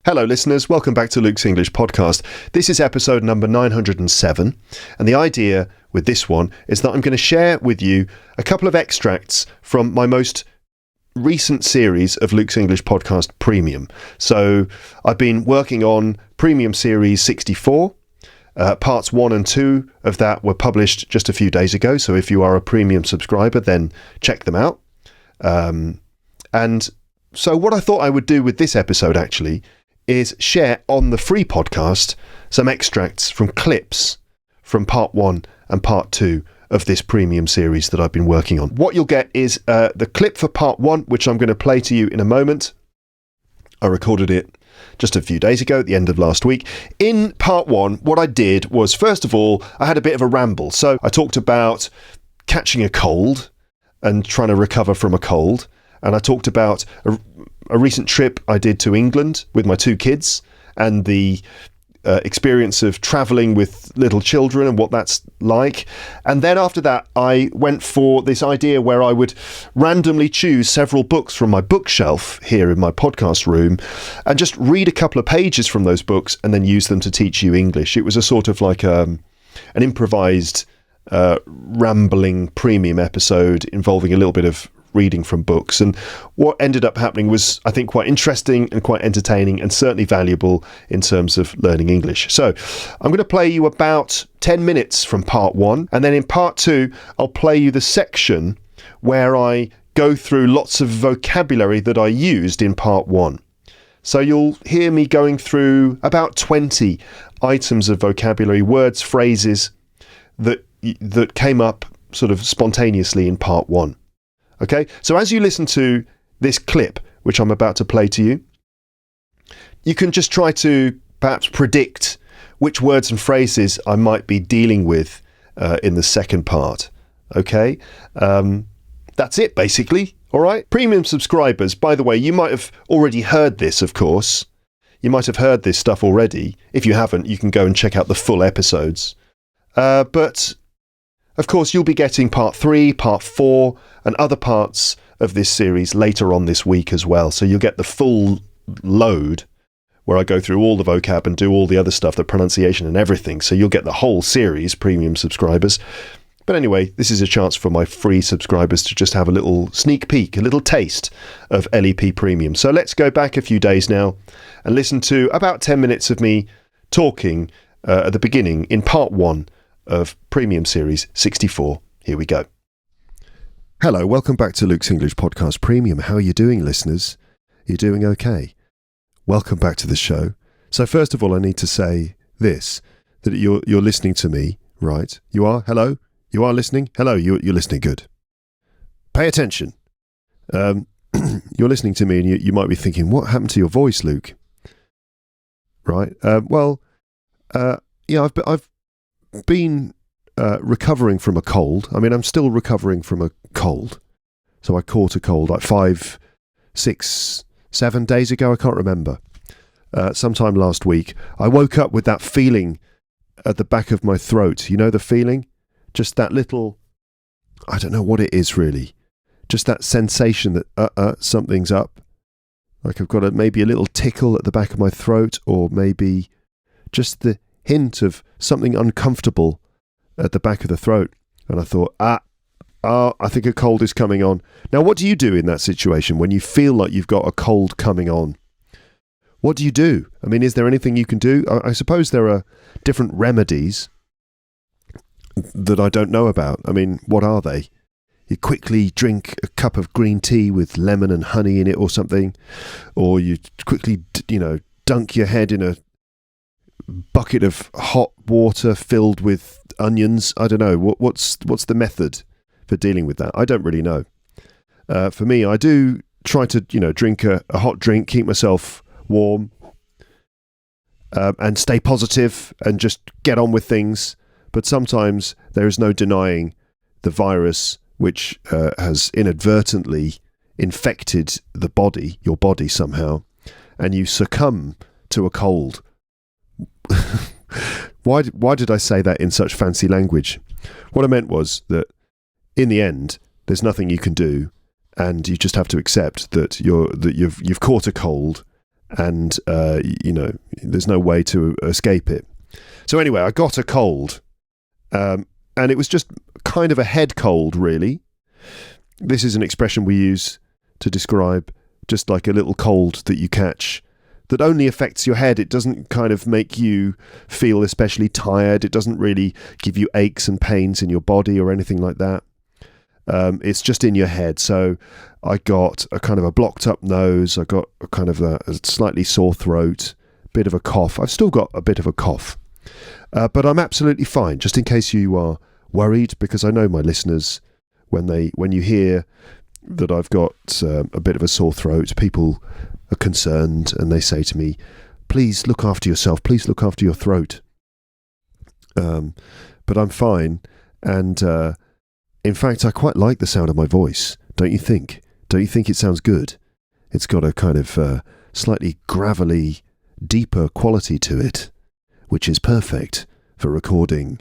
Hello listeners, welcome back to Luke's English Podcast. This is episode number 907, and the idea with this one is that I'm going to share with you a couple of extracts from my most recent series of Luke's English Podcast Premium. So I've been working on Premium Series 64. Parts 1 and 2 of that were published just a few days ago, so if you are a premium subscriber, then check them out. And so what I thought I would do with this episode actually is share on the free podcast some extracts from clips from part 1 and part 2 of this premium series that I've been working on. What you'll get is the clip for part 1, which I'm going to play to you in a moment. I recorded it just a few days ago at the end of last week. In part 1, what I did was, first of all, I had a bit of a ramble. So I talked about catching a cold and trying to recover from a cold. And I talked about a recent trip I did to England with my 2 kids and the experience of travelling with little children and what that's like. And then after that, I went for this idea where I would randomly choose several books from my bookshelf here in my podcast room and just read a couple of pages from those books and then use them to teach you English. It was a sort of like an improvised rambling premium episode involving a little bit of reading from books, and what ended up happening was, I think, quite interesting and quite entertaining and certainly valuable in terms of learning English. So I'm going to play you about 10 minutes from part 1, and then in part 2 I'll play you the section where I go through lots of vocabulary that I used in part 1. So you'll hear me going through about 20 items of vocabulary, words, phrases that came up sort of spontaneously in part 1. Okay, so as you listen to this clip, which I'm about to play to you, you can just try to perhaps predict which words and phrases I might be dealing with in the second part. Okay, that's it basically. All right, premium subscribers, by the way, you might have already heard this, of course. You might have heard this stuff already. If you haven't, you can go and check out the full episodes. But of course, you'll be getting part 3, part 4, and other parts of this series later on this week as well. So you'll get the full load where I go through all the vocab and do all the other stuff, the pronunciation and everything. So you'll get the whole series, premium subscribers. But anyway, this is a chance for my free subscribers to just have a little sneak peek, a little taste of LEP Premium. So let's go back a few days now and listen to about 10 minutes of me talking at the beginning in part 1 of Premium Series 64. Here we go. Hello, welcome back to Luke's English Podcast Premium. How are you doing, listeners? You doing okay? Welcome back to the show. So first of all, I need to say this, that you're listening to me, right? You are? Hello? You are listening? Hello, you're listening. Good. Pay attention. You're listening to me and you might be thinking, what happened to your voice, Luke? Right? Yeah, I've been recovering from a cold. I mean, I'm still recovering from a cold. So I caught a cold like 5, 6, 7 days ago. I can't remember. Sometime last week. I woke up with that feeling at the back of my throat. You know the feeling? Just that little, I don't know what it is really. Just that sensation that something's up. Like I've got maybe a little tickle at the back of my throat, or maybe just the hint of something uncomfortable at the back of the throat. And I thought, I think a cold is coming on. Now, what do you do in that situation when you feel like you've got a cold coming on? What do you do? I mean, is there anything you can do? I suppose there are different remedies that I don't know about. I mean, what are they? You quickly drink a cup of green tea with lemon and honey in it or something, or you quickly, dunk your head in a bucket of hot water filled with onions. I don't know. What's the method for dealing with that? I don't really know. For me, I do try to, drink a hot drink, keep myself warm, and stay positive and just get on with things. But sometimes there is no denying the virus which has inadvertently infected your body somehow, and you succumb to a cold. Why did I say that in such fancy language? What I meant was that in the end, there's nothing you can do, and you just have to accept that you've caught a cold, and there's no way to escape it. So anyway, I got a cold, and it was just kind of a head cold, really. This is an expression we use to describe just like a little cold that you catch that only affects your head. It doesn't kind of make you feel especially tired. It doesn't really give you aches and pains in your body or anything like that. It's just in your head. So I got a kind of a blocked up nose. I got a kind of a slightly sore throat, bit of a cough. I've still got a bit of a cough, but I'm absolutely fine. Just in case you are worried, because I know my listeners, when you hear that I've got a bit of a sore throat, people are concerned and they say to me, please look after yourself, please look after your throat. But I'm fine, and in fact I quite like the sound of my voice, don't you think? Don't you think it sounds good? It's got a kind of slightly gravelly, deeper quality to it, which is perfect for recording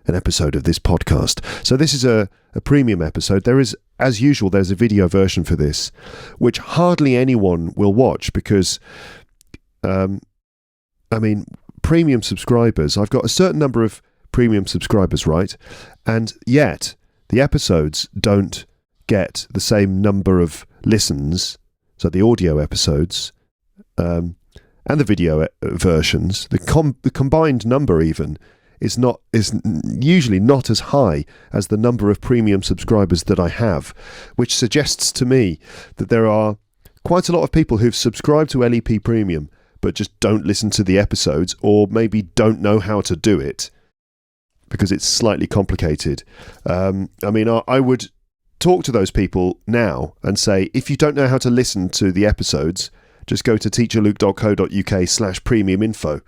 an episode of this podcast. So this is a premium episode. There is, as usual, there's a video version for this, which hardly anyone will watch because, premium subscribers, I've got a certain number of premium subscribers, right? And yet the episodes don't get the same number of listens, so the audio episodes, and the video versions, the combined number even is usually not as high as the number of premium subscribers that I have, which suggests to me that there are quite a lot of people who've subscribed to LEP Premium but just don't listen to the episodes, or maybe don't know how to do it because it's slightly complicated. I would talk to those people now and say, if you don't know how to listen to the episodes, just go to teacherluke.co.uk/premium info.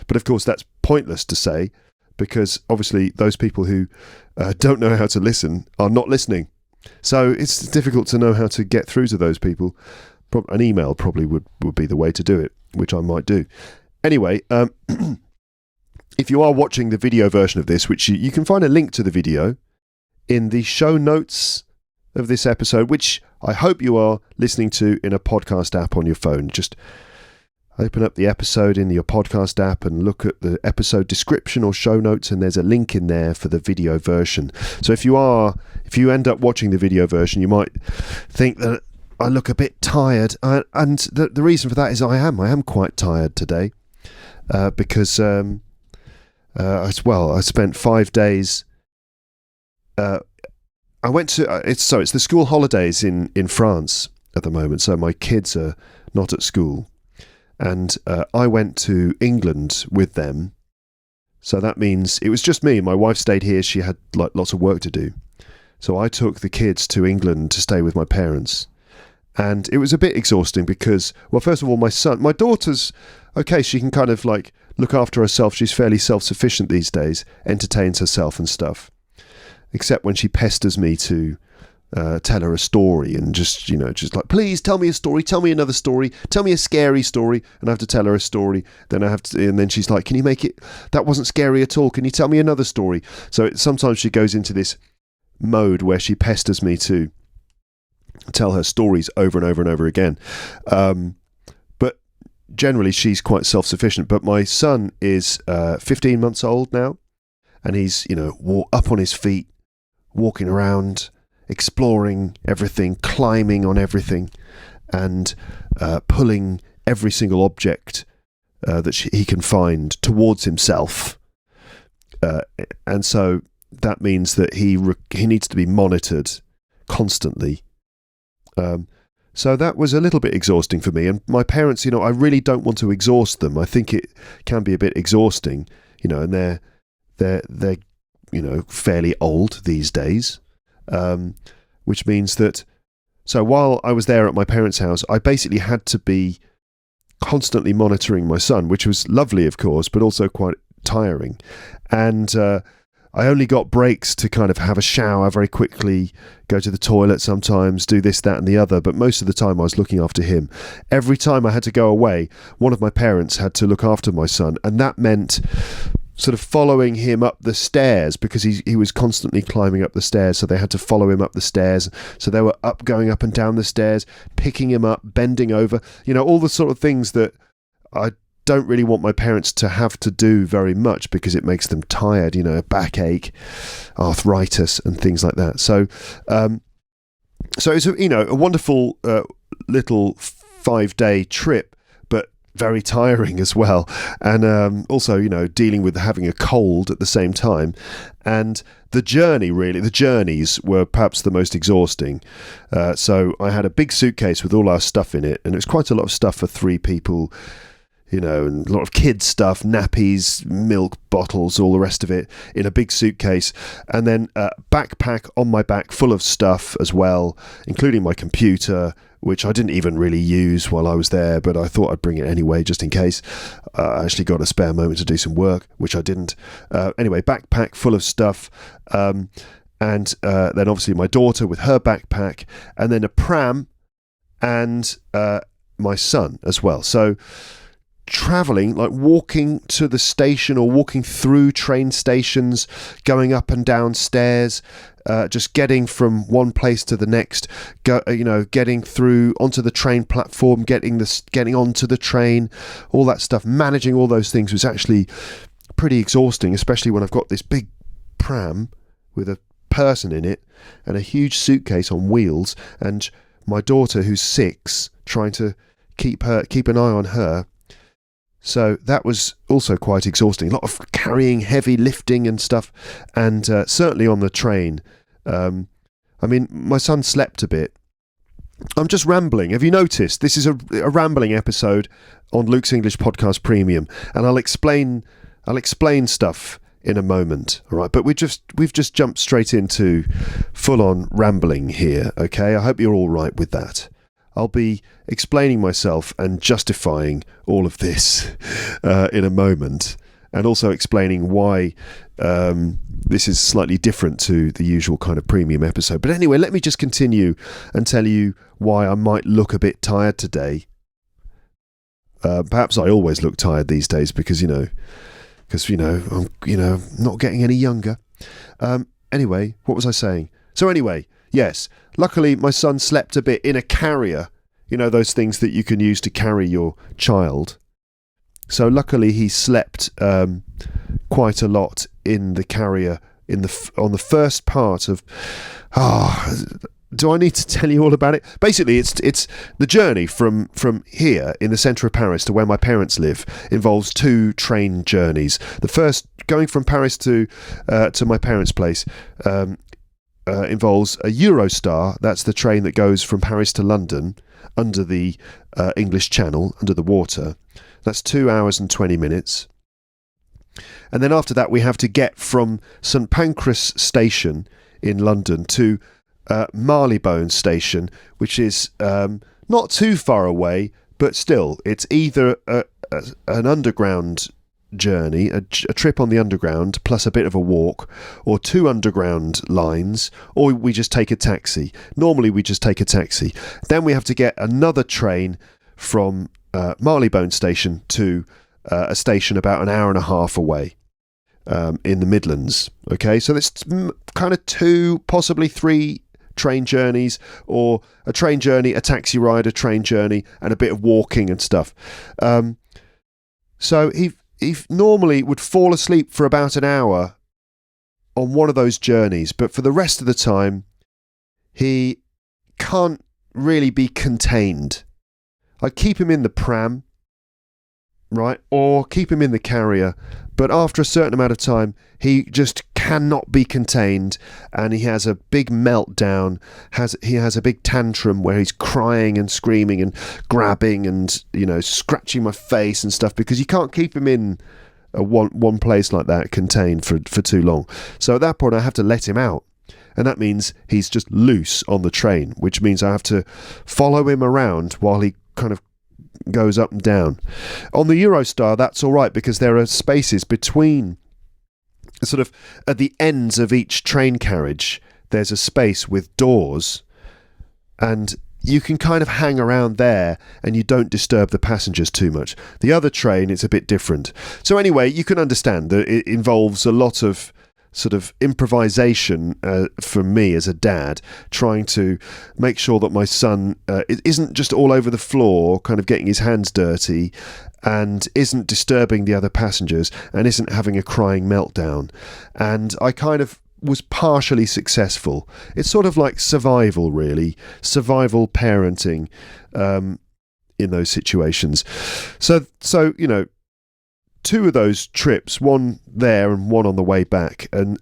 But of course that's pointless to say, because obviously those people who don't know how to listen are not listening. So it's difficult to know how to get through to those people. An email probably would be the way to do it, which I might do. Anyway, if you are watching the video version of this, which you can find a link to the video in the show notes of this episode, which I hope you are listening to in a podcast app on your phone. Just open up the episode in your podcast app and look at the episode description or show notes, and there's a link in there for the video version. So if you end up watching the video version, you might think that I look a bit tired, and the reason for that is I am quite tired today, because I spent 5 days. I went to it's the school holidays in France at the moment, so my kids are not at school. And I went to England with them. So that means it was just me. My wife stayed here. She had lots of work to do. So I took the kids to England to stay with my parents. And it was a bit exhausting because, well, first of all, my daughter's okay. She can kind of look after herself. She's fairly self-sufficient these days, entertains herself and stuff. Except when she pesters me to tell her a story and just like, please tell me a story, tell me another story, tell me a scary story, and I have to tell her a story. Then and then she's like, can you make it? That wasn't scary at all. Can you tell me another story? So sometimes she goes into this mode where she pesters me to tell her stories over and over and over again. But generally she's quite self-sufficient. But my son is 15 months old now, and he's up on his feet, walking around, exploring everything, climbing on everything, and pulling every single object that he can find towards himself. And so that means that he needs to be monitored constantly. So that was a little bit exhausting for me. And my parents, I really don't want to exhaust them. I think it can be a bit exhausting, and they're fairly old these days. Which means that, so while I was there at my parents' house, I basically had to be constantly monitoring my son, which was lovely, of course, but also quite tiring. And I only got breaks to kind of have a shower very quickly, go to the toilet sometimes, do this, that, and the other. But most of the time I was looking after him. Every time I had to go away, one of my parents had to look after my son. And that meant sort of following him up the stairs, because he was constantly climbing up the stairs, so they had to follow him up the stairs. So they were going up and down the stairs, picking him up, bending over, all the sort of things that I don't really want my parents to have to do very much because it makes them tired, backache, arthritis and things like that. So it's a wonderful little 5-day trip, but very tiring as well. And also, dealing with having a cold at the same time. And the journeys were perhaps the most exhausting. So I had a big suitcase with all our stuff in it, and it was quite a lot of stuff for 3 people, and a lot of kids stuff, nappies, milk bottles, all the rest of it in a big suitcase. And then a backpack on my back full of stuff as well, including my computer, which I didn't even really use while I was there, but I thought I'd bring it anyway, just in case. I actually got a spare moment to do some work, which I didn't. Anyway, backpack full of stuff. And then obviously my daughter with her backpack, and then a pram and my son as well. So traveling, like walking to the station or walking through train stations, going up and down stairs, just getting from one place to the next, getting through onto the train platform, getting onto the train, all that stuff, managing all those things was actually pretty exhausting, especially when I've got this big pram with a person in it and a huge suitcase on wheels, and my daughter who's 6 trying to keep an eye on her. So that was also quite exhausting. A lot of carrying, heavy lifting and stuff. And certainly on the train, my son slept a bit. I'm just rambling. Have you noticed? This is a rambling episode on Luke's English Podcast Premium. And I'll explain stuff in a moment. All right. But we've just jumped straight into full-on rambling here. Okay. I hope you're all right with that. I'll be explaining myself and justifying all of this in a moment, and also explaining why this is slightly different to the usual kind of premium episode. But anyway, let me just continue and tell you why I might look a bit tired today. Perhaps I always look tired these days because I'm not getting any younger. Anyway, what was I saying? So anyway, yes, luckily my son slept a bit in a carrier, those things that you can use to carry your child. So luckily he slept quite a lot in the carrier on the first part of... do I need to tell you all about it? Basically, it's the journey from here in the centre of Paris to where my parents live involves 2 train journeys. The first, going from Paris to my parents' place, involves a Eurostar. That's the train that goes from Paris to London under the English Channel, under the water. That's 2 hours and 20 minutes. And then after that, we have to get from St Pancras Station in London to Marylebone Station, which is not too far away, but still, it's either an underground journey, a trip on the underground plus a bit of a walk, or 2 underground lines, or we just take a taxi. Normally we just take a taxi. Then we have to get another train from Marylebone Station to a station about an hour and a half away in the Midlands. Okay, so there's kind of 2, possibly 3 train journeys, or a train journey, a taxi ride, a train journey, and a bit of walking and stuff. So he normally would fall asleep for about an hour on one of those journeys, but for the rest of the time, he can't really be contained. I keep him in the pram, right, or keep him in the carrier, but after a certain amount of time, he just cannot be contained, and he has a big meltdown. He has a big tantrum where he's crying and screaming and grabbing and scratching my face and stuff, because you can't keep him in one place like that contained for too long. So at that point, I have to let him out, and that means he's just loose on the train, which means I have to follow him around while he kind of goes up and down. On the Eurostar, that's all right, because there are spaces between, sort of at the ends of each train carriage, there's a space with doors, and you can kind of hang around there and you don't disturb the passengers too much. The other train, it's a bit different. So anyway, you can understand that it involves a lot of sort of improvisation from me as a dad, trying to make sure that my son isn't just all over the floor, kind of getting his hands dirty, and isn't disturbing the other passengers, and isn't having a crying meltdown. And I kind of was partially successful. It's sort of like survival, really. Survival parenting in those situations. So you know, 2 of those trips, one there and one on the way back. And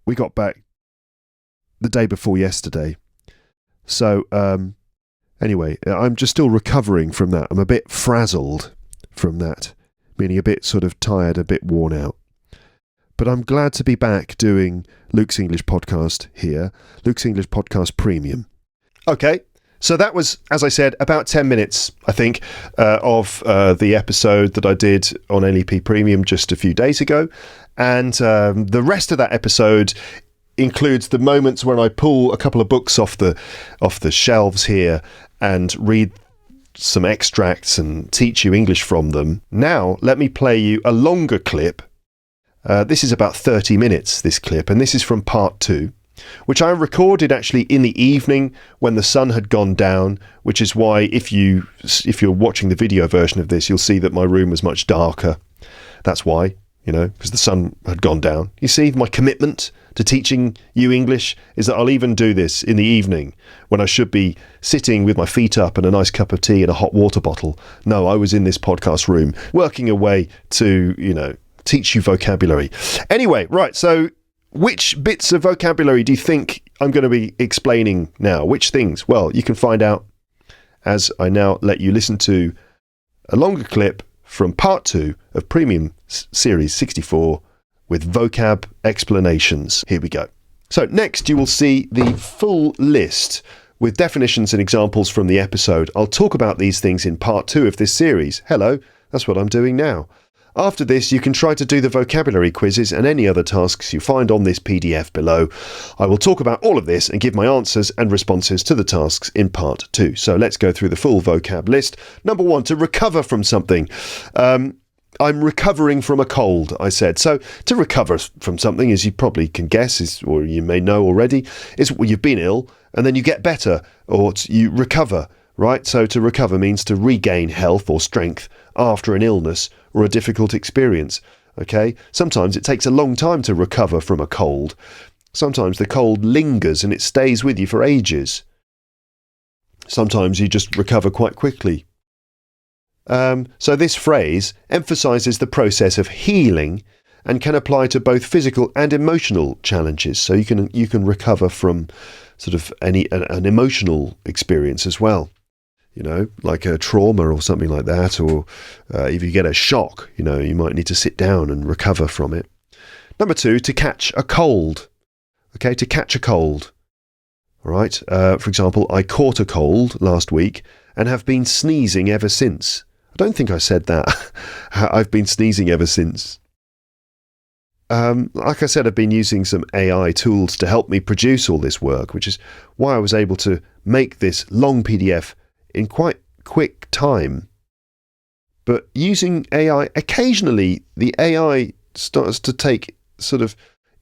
we got back the day before yesterday. So anyway, I'm just still recovering from that. I'm a bit frazzled from that, meaning a bit sort of tired, a bit worn out. But I'm glad to be back doing Luke's English Podcast here, Luke's English Podcast Premium. Okay. So that was, as I said, about 10 minutes, I think, of the episode that I did on LEP Premium just a few days ago. And the rest of that episode includes the moments when I pull a couple of books off the shelves here and read some extracts and teach you English from them. Now, let me play you a longer clip. This is about 30 minutes, this clip, and this is from part 2. Which I recorded actually in the evening when the sun had gone down, which is why if you're watching the video version of this, you'll see that my room was much darker. That's why, because the sun had gone down. You see, my commitment to teaching you English is that I'll even do this in the evening when I should be sitting with my feet up and a nice cup of tea and a hot water bottle. No, I was in this podcast room working away to, teach you vocabulary. Anyway, right, so which bits of vocabulary do you think I'm going to be explaining now? Which things? Well, you can find out as I now let you listen to a longer clip from part 2 of Premium Series 64 with vocab explanations. Here we go. So next you will see the full list with definitions and examples from the episode. I'll talk about these things in part 2 of this series. Hello, that's what I'm doing now. After this, you can try to do the vocabulary quizzes and any other tasks you find on this PDF below. I will talk about all of this and give my answers and responses to the tasks in part 2. So let's go through the full vocab list. Number 1, to recover from something. I'm recovering from a cold, I said. So to recover from something, as you probably can guess, or you may know already, is you've been ill and then you get better, or you recover, right? So to recover means to regain health or strength after an illness or a difficult experience, okay? Sometimes it takes a long time to recover from a cold. Sometimes the cold lingers and it stays with you for ages. Sometimes you just recover quite quickly. So this phrase emphasises the process of healing and can apply to both physical and emotional challenges. So you can recover from sort of an emotional experience as well. Like a trauma or something like that, or if you get a shock, you might need to sit down and recover from it. Number 2, to catch a cold. Okay, to catch a cold. All right. For example, I caught a cold last week and have been sneezing ever since. I don't think I said that. I've been sneezing ever since. Like I said, I've been using some AI tools to help me produce all this work, which is why I was able to make this long PDF in quite quick time. But using AI, occasionally the AI starts to take sort of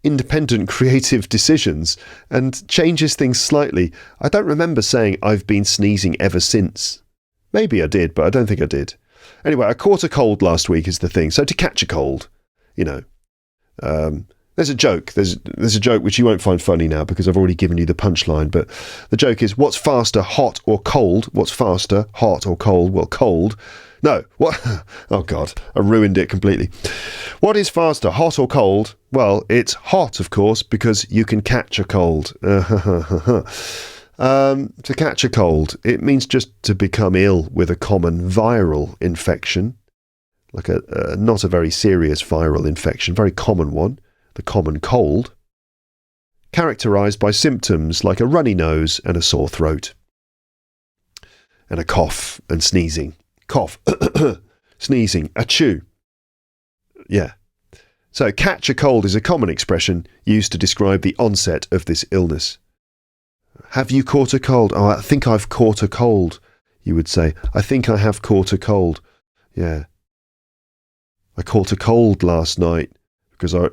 independent creative decisions and changes things slightly. I don't remember saying I've been sneezing ever since. Maybe I did, but I don't think I did. Anyway, I caught a cold last week is the thing. So to catch a cold, there's a joke. There's a joke which you won't find funny now because I've already given you the punchline. But the joke is, what's faster, hot or cold? What's faster, hot or cold? Well, cold. No, what? Oh God, I ruined it completely. What is faster, hot or cold? Well, it's hot, of course, because you can catch a cold. To catch a cold, it means just to become ill with a common viral infection, like a not a very serious viral infection, very common one. The common cold, characterised by symptoms like a runny nose and a sore throat, and a cough and sneezing. Cough, sneezing, achoo. Yeah. So catch a cold is a common expression used to describe the onset of this illness. Have you caught a cold? Oh, I think I've caught a cold, you would say. I think I have caught a cold. Yeah. I caught a cold last night. because I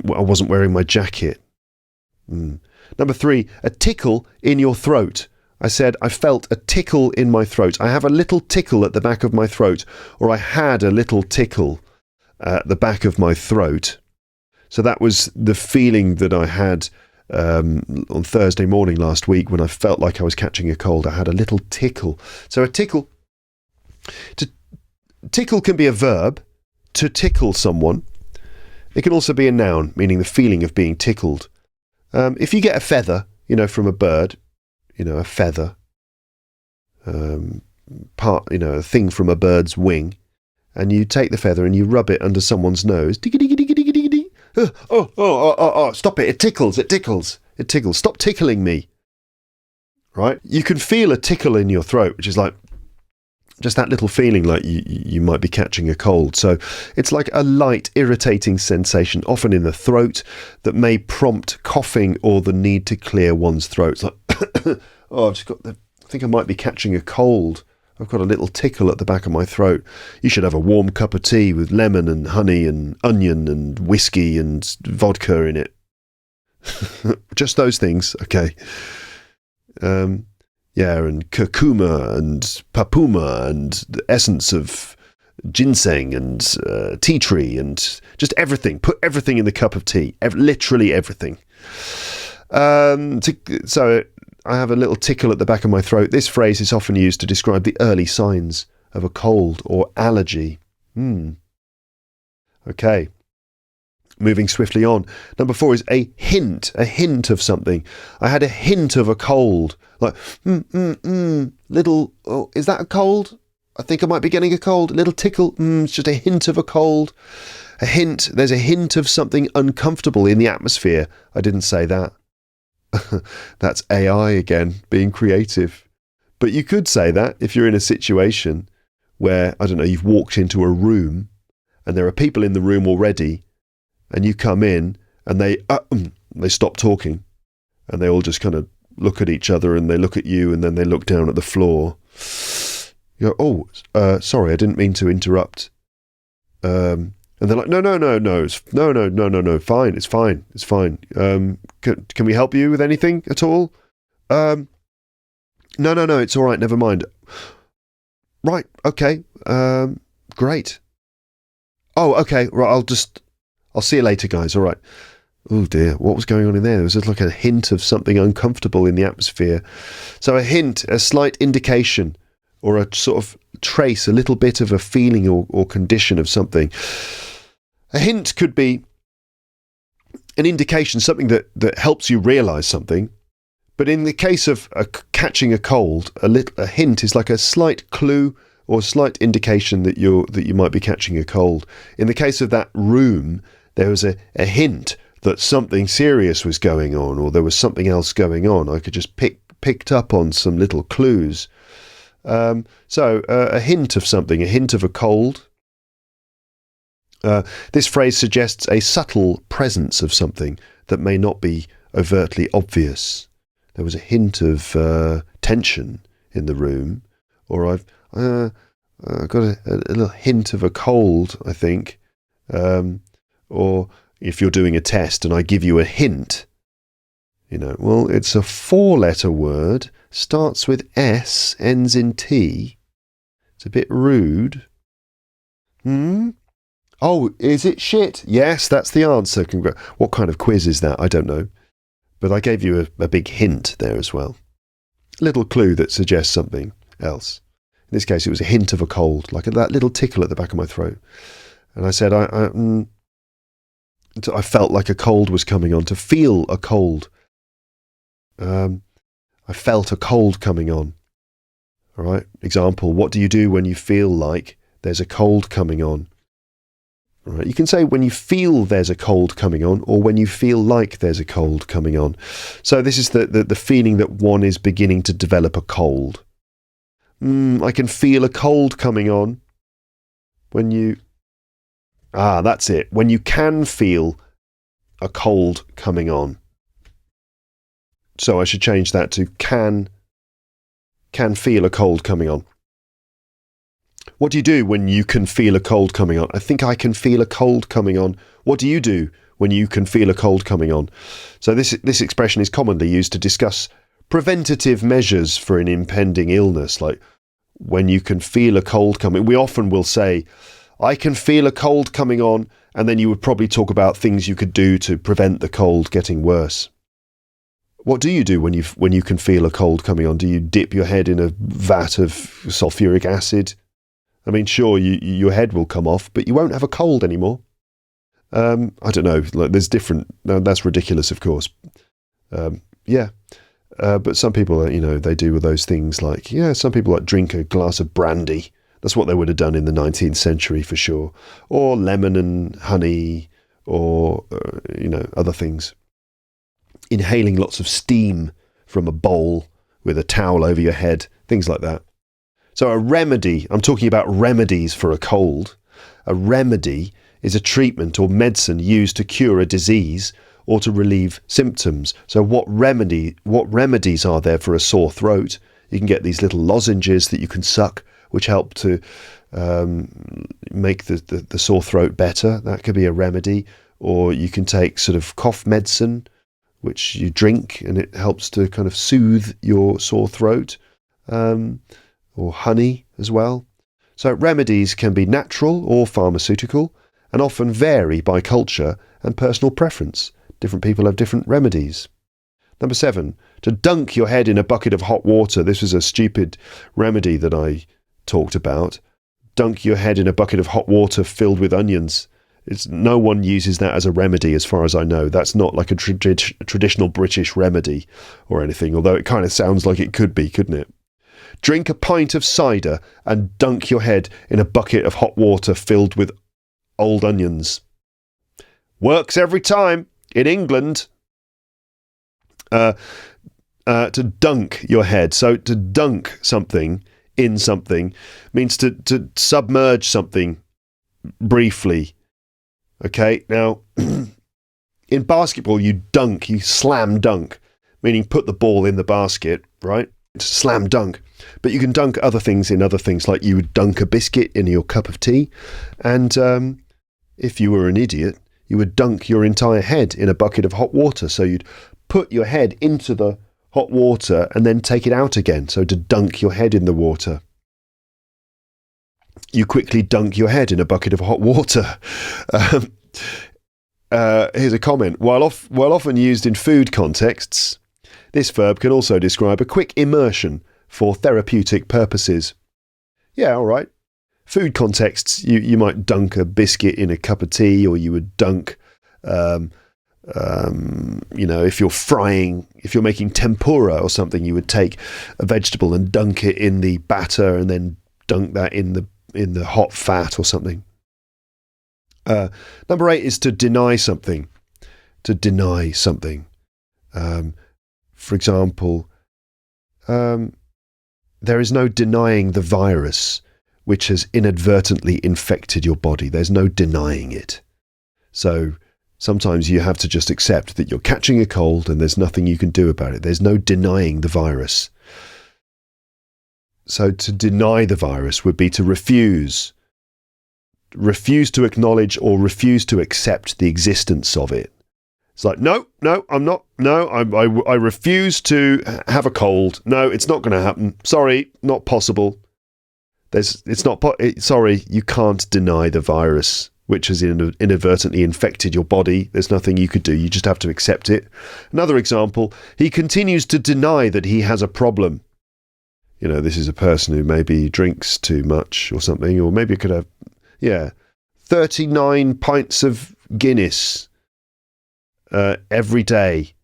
wasn't wearing my jacket. Number 3, a tickle in your throat. I said, I felt a tickle in my throat. I have a little tickle at the back of my throat, or I had a little tickle at the back of my throat. So that was the feeling that I had on Thursday morning last week when I felt like I was catching a cold. I had a little tickle. So a tickle, tickle can be a verb, to tickle someone. It can also be a noun, meaning the feeling of being tickled. If you get a feather, from a bird, a feather, a thing from a bird's wing, and you take the feather and you rub it under someone's nose. Oh, stop it. It tickles. Stop tickling me. Right? You can feel a tickle in your throat, which is like just that little feeling like you might be catching a cold. So it's like a light, irritating sensation, often in the throat, that may prompt coughing or the need to clear one's throat. It's like, I think I might be catching a cold. I've got a little tickle at the back of my throat. You should have a warm cup of tea with lemon and honey and onion and whiskey and vodka in it. Just those things, okay. And curcuma and papuma and the essence of ginseng and tea tree and just everything. Put everything in the cup of tea. Literally everything. So I have a little tickle at the back of my throat. This phrase is often used to describe the early signs of a cold or allergy. Okay. Moving swiftly on. Number 4 is a hint of something. I had a hint of a cold. Like, little, is that a cold? I think I might be getting a cold. A little tickle, it's just a hint of a cold. A hint, there's a hint of something uncomfortable in the atmosphere. I didn't say that. That's AI again, being creative. But you could say that if you're in a situation where, I don't know, you've walked into a room and there are people in the room already, and you come in and they stop talking and they all just kind of look at each other and they look at you and then they look down at the floor. You go, sorry, I didn't mean to interrupt. And they're like, no, fine, it's fine. Can we help you with anything at all? No, it's all right, never mind. Right, okay, great. Oh, okay, right, I'll see you later, guys, all right. Oh dear, what was going on in there? There was just like a hint of something uncomfortable in the atmosphere. So a hint, a slight indication, or a sort of trace, a little bit of a feeling or condition of something. A hint could be an indication, something that helps you realise something. But in the case of catching a cold, a hint is like a slight clue or slight indication that you might be catching a cold. In the case of that room, there was a hint that something serious was going on, or there was something else going on. I could just picked up on some little clues. So a hint of something, a hint of a cold. This phrase suggests a subtle presence of something that may not be overtly obvious. There was a hint of tension in the room, or I've got a little hint of a cold, I think. Or if you're doing a test and I give you a hint, well, it's a 4-letter word, starts with S, ends in T. It's a bit rude. Oh, is it shit? Yes, that's the answer. What kind of quiz is that? I don't know. But I gave you a big hint there as well. A little clue that suggests something else. In this case, it was a hint of a cold, like that little tickle at the back of my throat. And I said, I felt like a cold was coming on. To feel a cold. I felt a cold coming on. All right. Example, what do you do when you feel like there's a cold coming on? All right. You can say when you feel there's a cold coming on, or when you feel like there's a cold coming on. So this is the feeling that one is beginning to develop a cold. I can feel a cold coming on. When you... that's it. When you can feel a cold coming on. So I should change that to can feel a cold coming on. What do you do when you can feel a cold coming on? I think I can feel a cold coming on. What do you do when you can feel a cold coming on? So this expression is commonly used to discuss preventative measures for an impending illness, like when you can feel a cold coming. We often will say, I can feel a cold coming on, and then you would probably talk about things you could do to prevent the cold getting worse. What do you do when you can feel a cold coming on? Do you dip your head in a vat of sulfuric acid? I mean, sure, your head will come off, but you won't have a cold anymore. I don't know. Like, there's different. No, that's ridiculous, of course. But some people, they do those things like, some people like drink a glass of brandy. That's what they would have done in the 19th century for sure. Or lemon and honey, or, other things. Inhaling lots of steam from a bowl with a towel over your head, things like that. So a remedy, I'm talking about remedies for a cold. A remedy is a treatment or medicine used to cure a disease or to relieve symptoms. So what remedies are there for a sore throat? You can get these little lozenges that you can suck, which help to make the sore throat better. That could be a remedy. Or you can take sort of cough medicine, which you drink, and it helps to kind of soothe your sore throat. Or honey as well. So remedies can be natural or pharmaceutical, and often vary by culture and personal preference. Different people have different remedies. Number 7, to dunk your head in a bucket of hot water. This was a stupid remedy that I talked about. Dunk your head in a bucket of hot water filled with onions. No one uses that as a remedy as far as I know. That's not like a traditional British remedy or anything, although it kind of sounds like it could be, couldn't it? Drink a pint of cider and dunk your head in a bucket of hot water filled with old onions. Works every time in England. To dunk your head. So to dunk something in something means to submerge something briefly. Okay, now in basketball you slam dunk, meaning put the ball in the basket, right? Slam dunk. But you can dunk other things in other things, like you would dunk a biscuit in your cup of tea, and if you were an idiot, you would dunk your entire head in a bucket of hot water. So you'd put your head into the hot water and then take it out again. So to dunk your head in the water. You quickly dunk your head in a bucket of hot water. Here's a comment. While often used in food contexts, this verb can also describe a quick immersion for therapeutic purposes. Yeah, all right. Food contexts, you might dunk a biscuit in a cup of tea, or you would dunk, if you're making tempura or something, you would take a vegetable and dunk it in the batter and then dunk that in the hot fat or something. Number 8 is to deny something. To deny something. For example, there is no denying the virus which has inadvertently infected your body. There's no denying it. So sometimes you have to just accept that you're catching a cold and there's nothing you can do about it. There's no denying the virus. So to deny the virus would be to refuse to acknowledge or refuse to accept the existence of it. It's like, no, I'm not. No, I refuse to have a cold. No, it's not going to happen. Sorry, not possible. Sorry, you can't deny the virus which has inadvertently infected your body. There's nothing you could do. You just have to accept it. Another example, he continues to deny that he has a problem. This is a person who maybe drinks too much or something, or maybe could have, 39 pints of Guinness every day.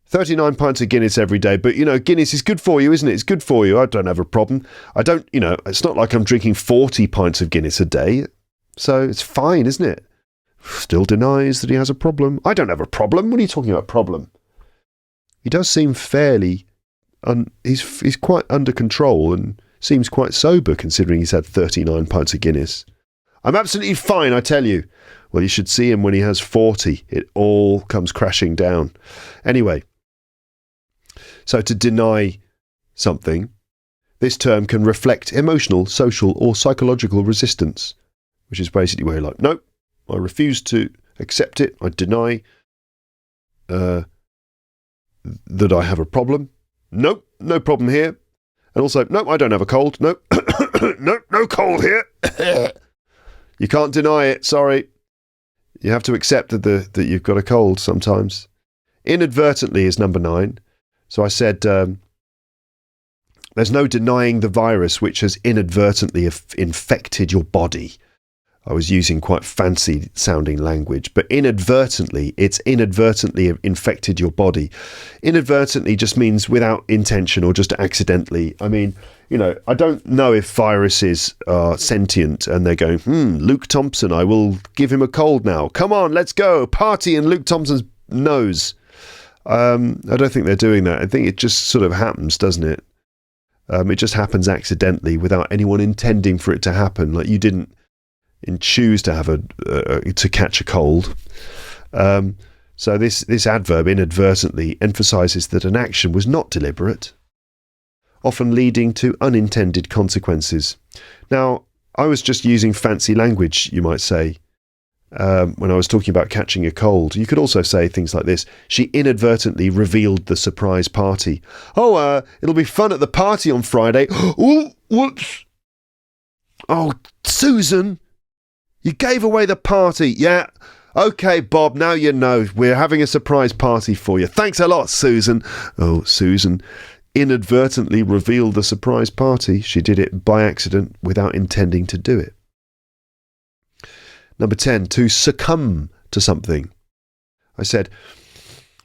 39 pints of Guinness every day. But, Guinness is good for you, isn't it? It's good for you. I don't have a problem. It's not like I'm drinking 40 pints of Guinness a day. So it's fine, isn't it? Still denies that he has a problem. I don't have a problem. What are you talking about, problem? He does seem fairly... he's quite under control and seems quite sober considering he's had 39 pints of Guinness. I'm absolutely fine, I tell you. Well, you should see him when he has 40. It all comes crashing down. Anyway, so to deny something, this term can reflect emotional, social, or psychological resistance, which is basically where you're like, nope, I refuse to accept it. I deny that I have a problem. Nope, no problem here. And also, nope, I don't have a cold. Nope, nope, no cold here. You can't deny it, sorry. You have to accept that you've got a cold sometimes. Inadvertently is number 9. So I said, there's no denying the virus which has inadvertently infected your body. I was using quite fancy sounding language, but it's inadvertently infected your body. Inadvertently just means without intention or just accidentally. I mean, I don't know if viruses are sentient and they're going, Luke Thompson, I will give him a cold now. Come on, let's go. Party in Luke Thompson's nose. I don't think they're doing that. I think it just sort of happens, doesn't it? It just happens accidentally without anyone intending for it to happen. Like you didn't choose to have to catch a cold. So this adverb inadvertently emphasises that an action was not deliberate, often leading to unintended consequences. Now, I was just using fancy language, you might say, when I was talking about catching a cold. You could also say things like this. She inadvertently revealed the surprise party. Oh, it'll be fun at the party on Friday. Oh, whoops. Oh, Susan, you gave away the party. Yeah. Okay, Bob, now you know. We're having a surprise party for you. Thanks a lot, Susan. Oh, Susan inadvertently revealed the surprise party. She did it by accident without intending to do it. Number 10, to succumb to something. I said,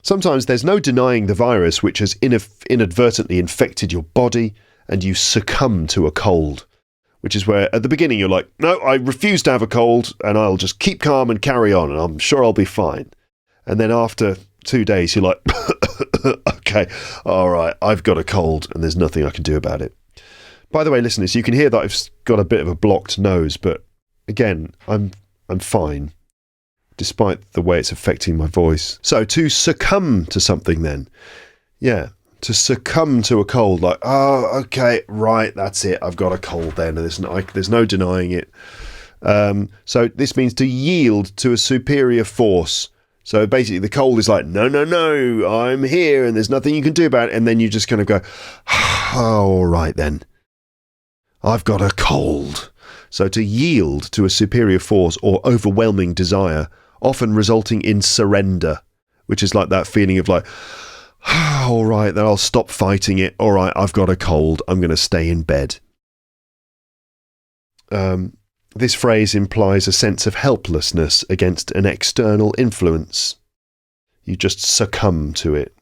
sometimes there's no denying the virus which has inadvertently infected your body and you succumb to a cold, which is where at the beginning you're like, no, I refuse to have a cold and I'll just keep calm and carry on and I'm sure I'll be fine. And then after 2 days, you're like, okay, all right, I've got a cold and there's nothing I can do about it. By the way, listeners, you can hear that I've got a bit of a blocked nose, but again, I'm fine, despite the way it's affecting my voice. So to succumb to something then. Yeah, to succumb to a cold, like, oh, okay, right, that's it. I've got a cold then. There's no denying it. So this means to yield to a superior force. So basically the cold is like, no, I'm here and there's nothing you can do about it. And then you just kind of go, all right then, I've got a cold. So to yield to a superior force or overwhelming desire, often resulting in surrender, which is like that feeling of like, all right, then I'll stop fighting it. All right, I've got a cold. I'm going to stay in bed. This phrase implies a sense of helplessness against an external influence. You just succumb to it.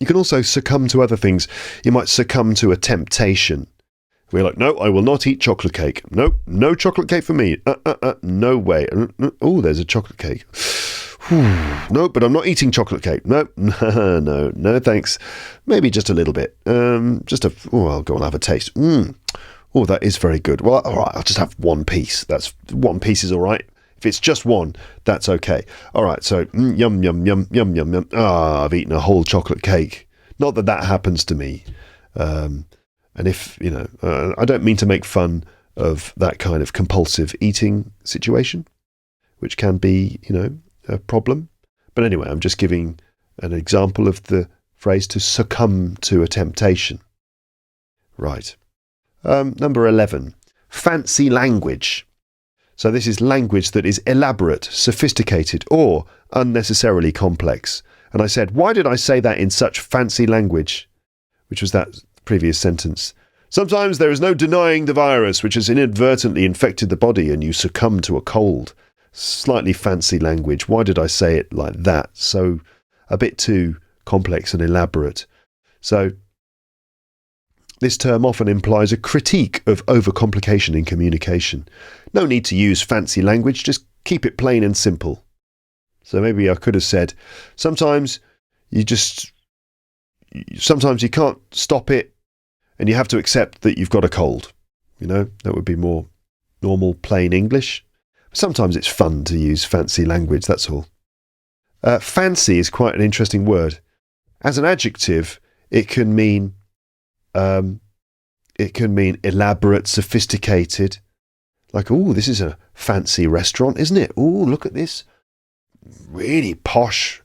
You can also succumb to other things. You might succumb to a temptation. We're like, no, I will not eat chocolate cake. Nope, no chocolate cake for me. No way. Oh, there's a chocolate cake. No, but I'm not eating chocolate cake. No, no, thanks. Maybe just a little bit. I'll go and have a taste. Oh, that is very good. Well, all right, I'll just have one piece. That's one piece is all right. If it's just one, that's okay. All right, so yum, yum, yum, yum, yum, yum. I've eaten a whole chocolate cake. Not that happens to me. And if, I don't mean to make fun of that kind of compulsive eating situation, which can be, a problem. But anyway, I'm just giving an example of the phrase to succumb to a temptation. Right. Number 11, fancy language. So this is language that is elaborate, sophisticated, or unnecessarily complex. And I said, why did I say that in such fancy language? Which was that previous sentence. Sometimes there is no denying the virus which has inadvertently infected the body and you succumb to a cold. Slightly fancy language. Why did I say it like that? So a bit too complex and elaborate. So this term often implies a critique of overcomplication in communication. No need to use fancy language, just keep it plain and simple. So maybe I could have said, sometimes you can't stop it and you have to accept that you've got a cold. That would be more normal, plain English. Sometimes it's fun to use fancy language, that's all. Fancy is quite an interesting word. As an adjective, it can mean elaborate, sophisticated, Like, oh, this is a fancy restaurant, isn't it? Oh, look at this really posh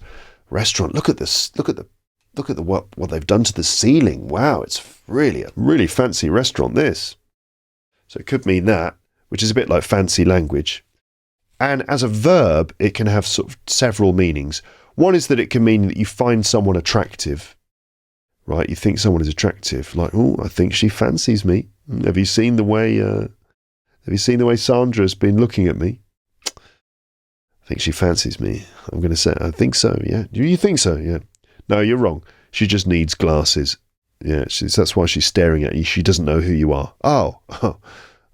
restaurant. Look at this. Look at the what they've done to the ceiling. Wow, it's really a really fancy restaurant, this. So it could mean that, which is a bit like fancy language. And as a verb, it can have sort of several meanings. One is that it can mean that you find someone attractive, right? You think someone is attractive, like, oh, I think she fancies me. Have you seen the way Sandra's been looking at me? I think she fancies me. I'm going to say, I think so, yeah. Do you think so? Yeah. No, you're wrong. She just needs glasses. Yeah, that's why she's staring at you. She doesn't know who you are. Oh,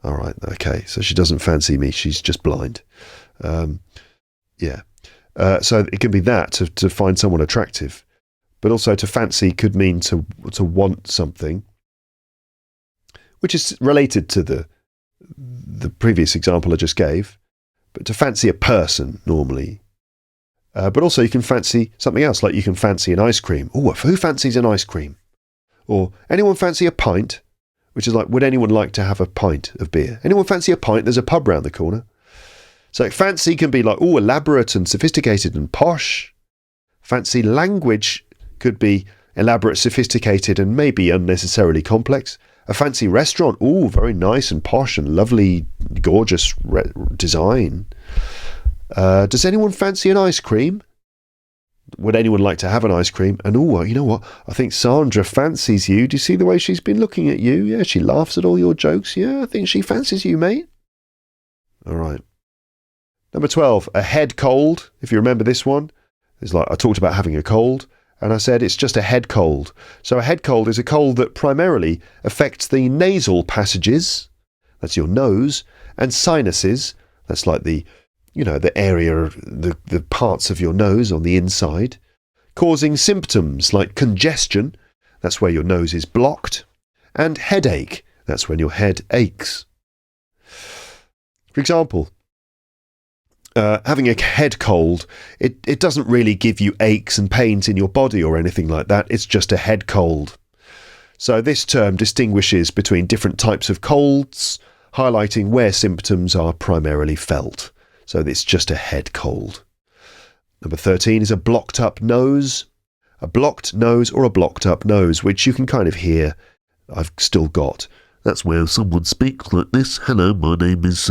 all right, okay. So she doesn't fancy me. She's just blind. Yeah. So it can be that, to find someone attractive. But also to fancy could mean to want something, which is related to the previous example I just gave. But to fancy a person, normally. But also you can fancy something else, like you can fancy an ice cream. Oh, who fancies an ice cream? Or anyone fancy a pint? Which is like, would anyone like to have a pint of beer? Anyone fancy a pint? There's a pub round the corner. So fancy can be like, oh, elaborate and sophisticated and posh. Fancy language could be elaborate, sophisticated, and maybe unnecessarily complex. A fancy restaurant, oh, very nice and posh and lovely, gorgeous design. Does anyone fancy an ice cream? Would anyone like to have an ice cream? And oh, you know what? I think Sandra fancies you. Do you see the way she's been looking at you? Yeah, she laughs at all your jokes. Yeah, I think she fancies you, mate. All right. Number 12, a head cold. If you remember this one, it's like I talked about having a cold, and I said it's just a head cold. So a head cold is a cold that primarily affects the nasal passages, that's your nose, and sinuses, that's like the area, the parts of your nose on the inside, causing symptoms like congestion, that's where your nose is blocked, and headache, that's when your head aches. For example, having a head cold, it doesn't really give you aches and pains in your body or anything like that. It's just a head cold. So this term distinguishes between different types of colds, highlighting where symptoms are primarily felt. So it's just a head cold. Number 13 is a blocked up nose. A blocked nose or a blocked up nose, which you can kind of hear I've still got. That's where someone speaks like this. Hello, my name is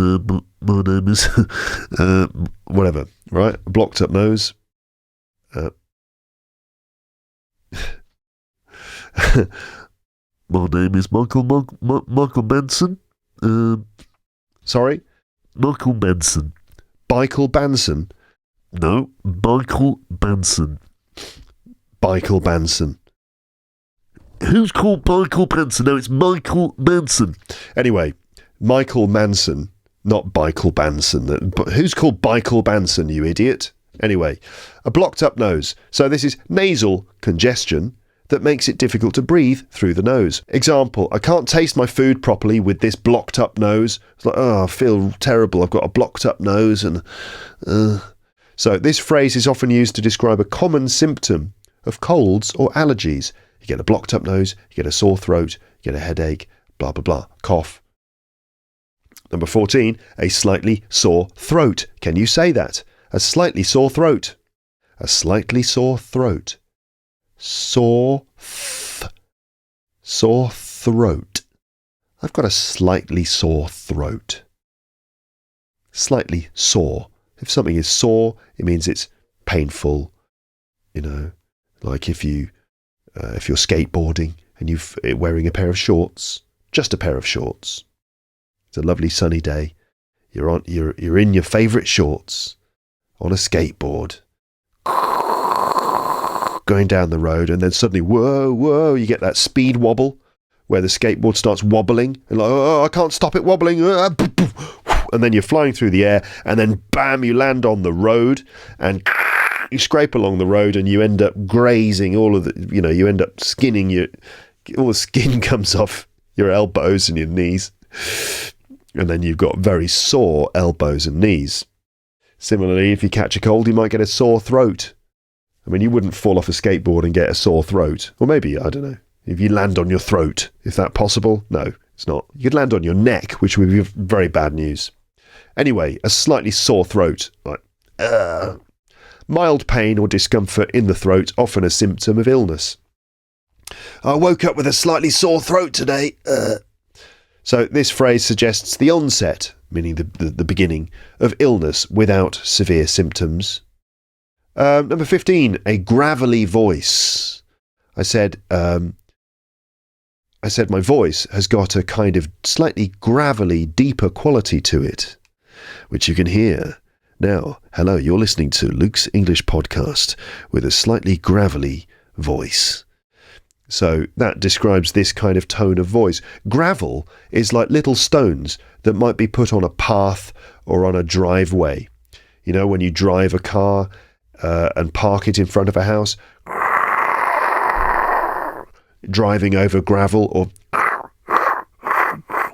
whatever, right? Blocked up nose. My name is Michael Benson. Sorry? Michael Benson. Michael Benson? No, Michael Benson. Michael Benson. Who's called Michael Benson? No, it's Michael Manson. Anyway, Michael Manson, not Michael Benson. Who's called Michael Benson, you idiot? Anyway, a blocked up nose. So this is nasal congestion that makes it difficult to breathe through the nose. Example, I can't taste my food properly with this blocked up nose. It's like, oh, I feel terrible. I've got a blocked up nose. So this phrase is often used to describe a common symptom of colds or allergies. You get a blocked up nose, you get a sore throat, you get a headache, blah, blah, blah, cough. Number 14, a slightly sore throat. Can you say that? A slightly sore throat. A slightly sore throat. Sore throat. I've got a slightly sore throat. Slightly sore. If something is sore, it means it's painful. Like if you're skateboarding and you're wearing a pair of shorts, just a pair of shorts. It's a lovely sunny day. You're in your favourite shorts on a skateboard, going down the road, and then suddenly, whoa, you get that speed wobble where the skateboard starts wobbling, and like, oh, I can't stop it wobbling, and then you're flying through the air, and then bam, you land on the road, and you scrape along the road, and you end up grazing you end up skinning all the skin comes off your elbows and your knees, and then you've got very sore elbows and knees. Similarly, if you catch a cold, you might get a sore throat. I mean, you wouldn't fall off a skateboard and get a sore throat. Or maybe, I don't know, if you land on your throat. Is that possible? No, it's not. You could land on your neck, which would be very bad news. Anyway, a slightly sore throat, like mild pain or discomfort in the throat, often a symptom of illness. I woke up with a slightly sore throat today. So this phrase suggests the onset, meaning the beginning, of illness without severe symptoms. Number 15, a gravelly voice. I said my voice has got a kind of slightly gravelly, deeper quality to it, which you can hear. Now, hello, you're listening to Luke's English podcast with a slightly gravelly voice. So that describes this kind of tone of voice. Gravel is like little stones that might be put on a path or on a driveway. You know, when you drive a car and park it in front of a house, driving over gravel or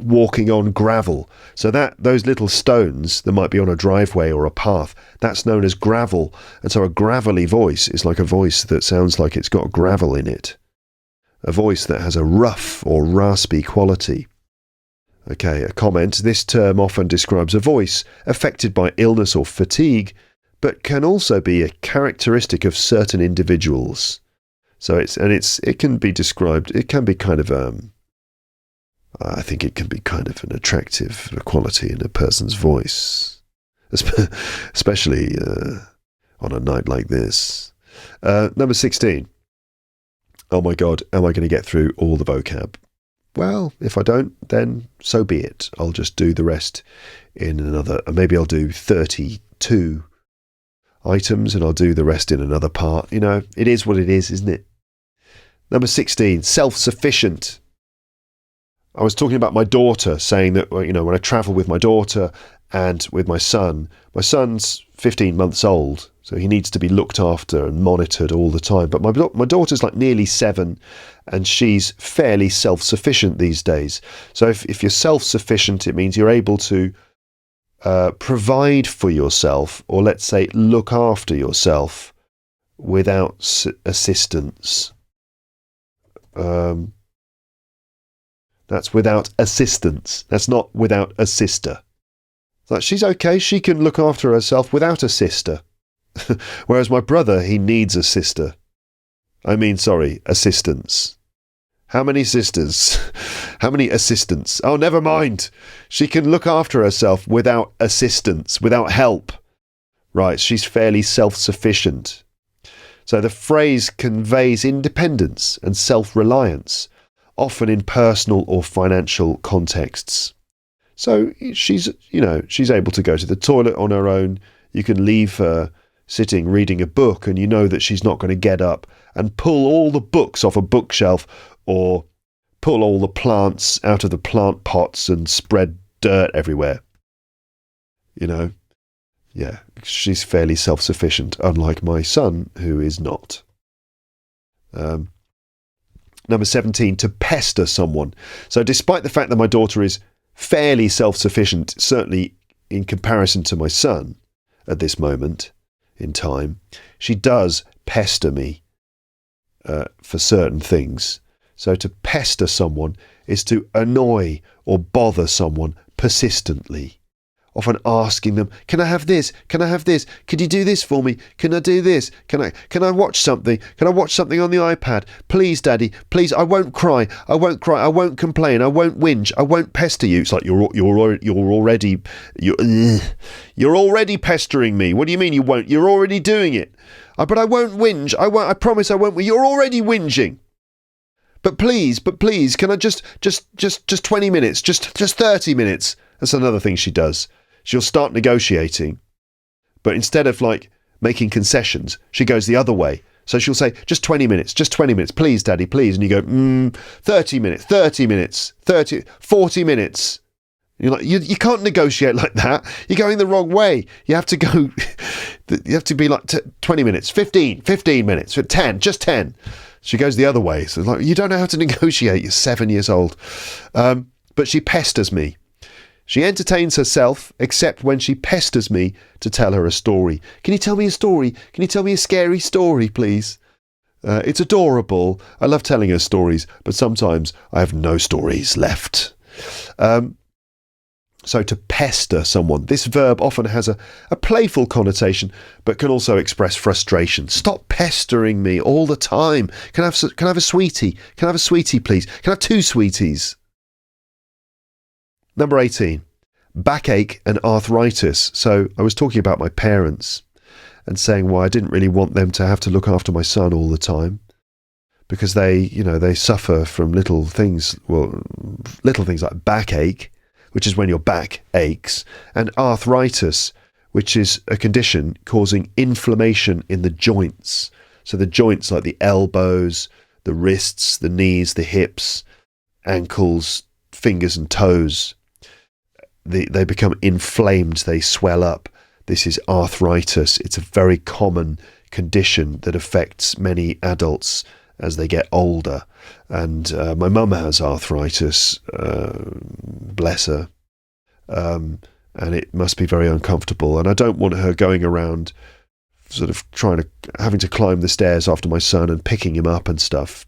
walking on gravel. So those little stones that might be on a driveway or a path, that's known as gravel. And so a gravelly voice is like a voice that sounds like it's got gravel in it. A voice that has a rough or raspy quality. Okay, a comment. This term often describes a voice affected by illness or fatigue, but can also be a characteristic of certain individuals. So it can be described, it can be kind of, I think it can be kind of an attractive quality in a person's voice, especially on a night like this. Number 16. Oh my God, am I going to get through all the vocab? Well, if I don't, then so be it. I'll just do the rest in another, maybe I'll do 32 items and I'll do the rest in another part. You know, it is what it is, isn't it? Number 16, self-sufficient. I was talking about my daughter, saying that, you know, when I travel with my daughter and with my son's 15 months old, so he needs to be looked after and monitored all the time. But my daughter's like nearly 7 and she's fairly self-sufficient these days. So if you're self-sufficient, it means you're able to provide for yourself, or let's say look after yourself without assistance. That's without assistance. That's not without a sister. Like, she's okay. She can look after herself without a sister. Whereas my brother, he needs a sister. Assistance. How many sisters? How many assistants? Oh, never mind. She can look after herself without assistance, without help. Right, she's fairly self-sufficient. So the phrase conveys independence and self-reliance, often in personal or financial contexts. So she's able to go to the toilet on her own. You can leave her sitting reading a book and you know that she's not going to get up and pull all the books off a bookshelf or pull all the plants out of the plant pots and spread dirt everywhere. You know, yeah, she's fairly self-sufficient, unlike my son, who is not. Number 17, to pester someone. So despite the fact that my daughter is fairly self-sufficient, certainly in comparison to my son at this moment in time, she does pester me for certain things. So to pester someone is to annoy or bother someone persistently, often asking them, can I have this? Can I have this? Could you do this for me? Can I do this? Can I watch something? Can I watch something on the iPad? Please, Daddy, please, I won't cry. I won't cry. I won't complain. I won't whinge. I won't pester you. It's like you're already pestering me. What do you mean you won't? You're already doing it. But I won't whinge. I promise I won't. You're already whinging. But please, can I just 20 minutes, just 30 minutes? That's another thing she does. She'll start negotiating, but instead of like making concessions, she goes the other way. So she'll say, just 20 minutes, please, Daddy, please. And you go, 30 minutes, 30 minutes, 40 minutes. You're like, you can't negotiate like that. You're going the wrong way. You have to go, you have to be like 20 minutes, 15 minutes, 10, just 10. She goes the other way. So like, you don't know how to negotiate. You're 7 years old. But she pesters me. She entertains herself, except when she pesters me to tell her a story. Can you tell me a story? Can you tell me a scary story, please? It's adorable. I love telling her stories, but sometimes I have no stories left. So to pester someone. This verb often has a playful connotation, but can also express frustration. Stop pestering me all the time. Can I have a sweetie? Can I have a sweetie, please? Can I have 2 sweeties? Number 18, backache and arthritis. So I was talking about my parents and saying why I didn't really want them to have to look after my son all the time, because they suffer from little things like backache, which is when your back aches, and arthritis, which is a condition causing inflammation in the joints. So the joints like the elbows, the wrists, the knees, the hips, ankles, fingers and toes, they become inflamed, they swell up. This is arthritis. It's a very common condition that affects many adults as they get older. And my mum has arthritis, bless her, and it must be very uncomfortable. And I don't want her going around sort of having to climb the stairs after my son and picking him up and stuff.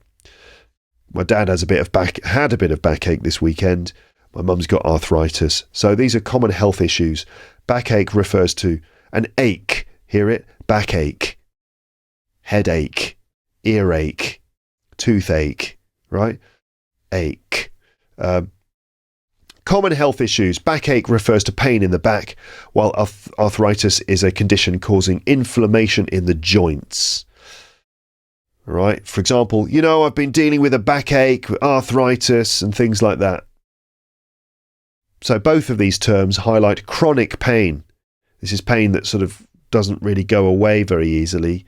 My dad had a bit of backache this weekend. My mum's got arthritis. So these are common health issues. Backache refers to an ache. Hear it? Backache, headache, earache, toothache, right? Ache. Common health issues. Backache refers to pain in the back, while arthritis is a condition causing inflammation in the joints. Right? For example, I've been dealing with a backache, arthritis, and things like that. So both of these terms highlight chronic pain. This is pain that sort of doesn't really go away very easily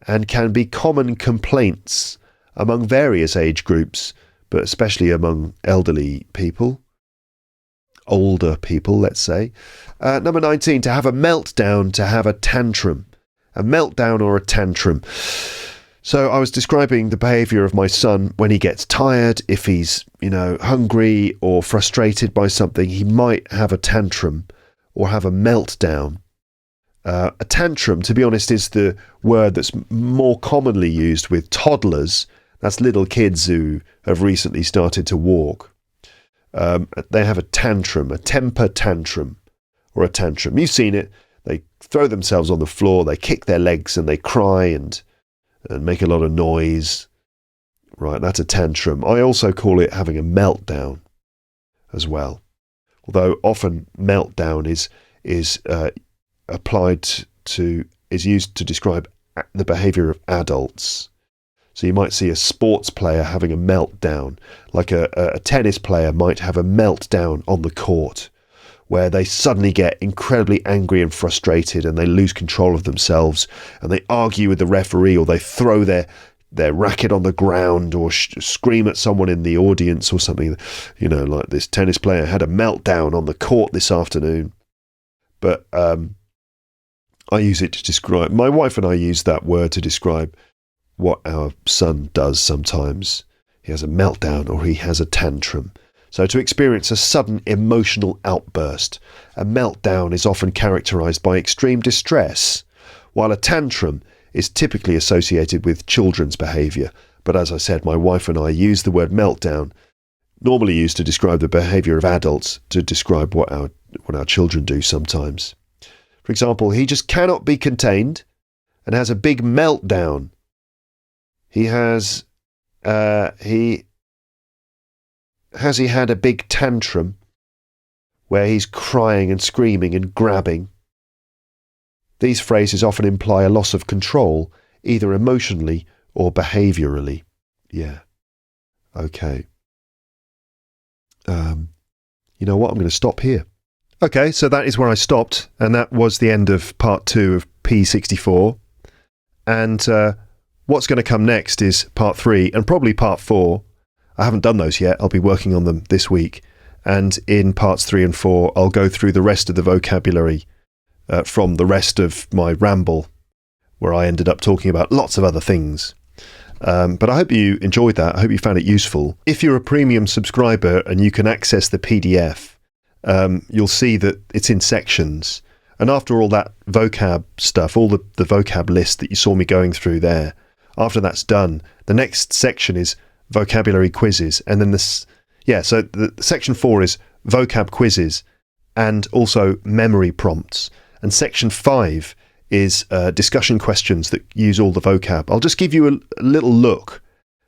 and can be common complaints among various age groups, but especially among elderly people, older people, let's say. Number 19, to have a meltdown, to have a tantrum. A meltdown or a tantrum. So I was describing the behaviour of my son when he gets tired. If he's, hungry or frustrated by something, he might have a tantrum or have a meltdown. A tantrum, to be honest, is the word that's more commonly used with toddlers. That's little kids who have recently started to walk. They have a tantrum, a temper tantrum or a tantrum. You've seen it. They throw themselves on the floor, they kick their legs and they cry and make a lot of noise. Right, that's a tantrum. I also call it having a meltdown as well. Although often meltdown is used to describe the behaviour of adults. So you might see a sports player having a meltdown, like a tennis player might have a meltdown on the court, where they suddenly get incredibly angry and frustrated and they lose control of themselves and they argue with the referee, or they throw their racket on the ground or scream at someone in the audience or something. Like this tennis player had a meltdown on the court this afternoon. But I use it to describe, my wife and I use that word to describe what our son does sometimes. He has a meltdown or he has a tantrum. So to experience a sudden emotional outburst, a meltdown is often characterised by extreme distress, while a tantrum is typically associated with children's behaviour. But as I said, my wife and I use the word meltdown, normally used to describe the behaviour of adults, to describe what our children do sometimes. For example, he just cannot be contained and has a big meltdown. Has he had a big tantrum where he's crying and screaming and grabbing? These phrases often imply a loss of control, either emotionally or behaviourally. Yeah. Okay. You know what? I'm going to stop here. Okay, so that is where I stopped, and that was the end of part 2 of P64. And what's going to come next is part 3 and probably part 4. I haven't done those yet. I'll be working on them this week. And in parts 3 and 4, I'll go through the rest of the vocabulary from the rest of my ramble, where I ended up talking about lots of other things. But I hope you enjoyed that. I hope you found it useful. If you're a premium subscriber and you can access the PDF, you'll see that it's in sections. And after all that vocab stuff, all the vocab list that you saw me going through there, after that's done, the next section is vocabulary quizzes. And then so the section 4 is vocab quizzes. and also memory prompts. And section 5 is discussion questions that use all the vocab. I'll just give you a little look.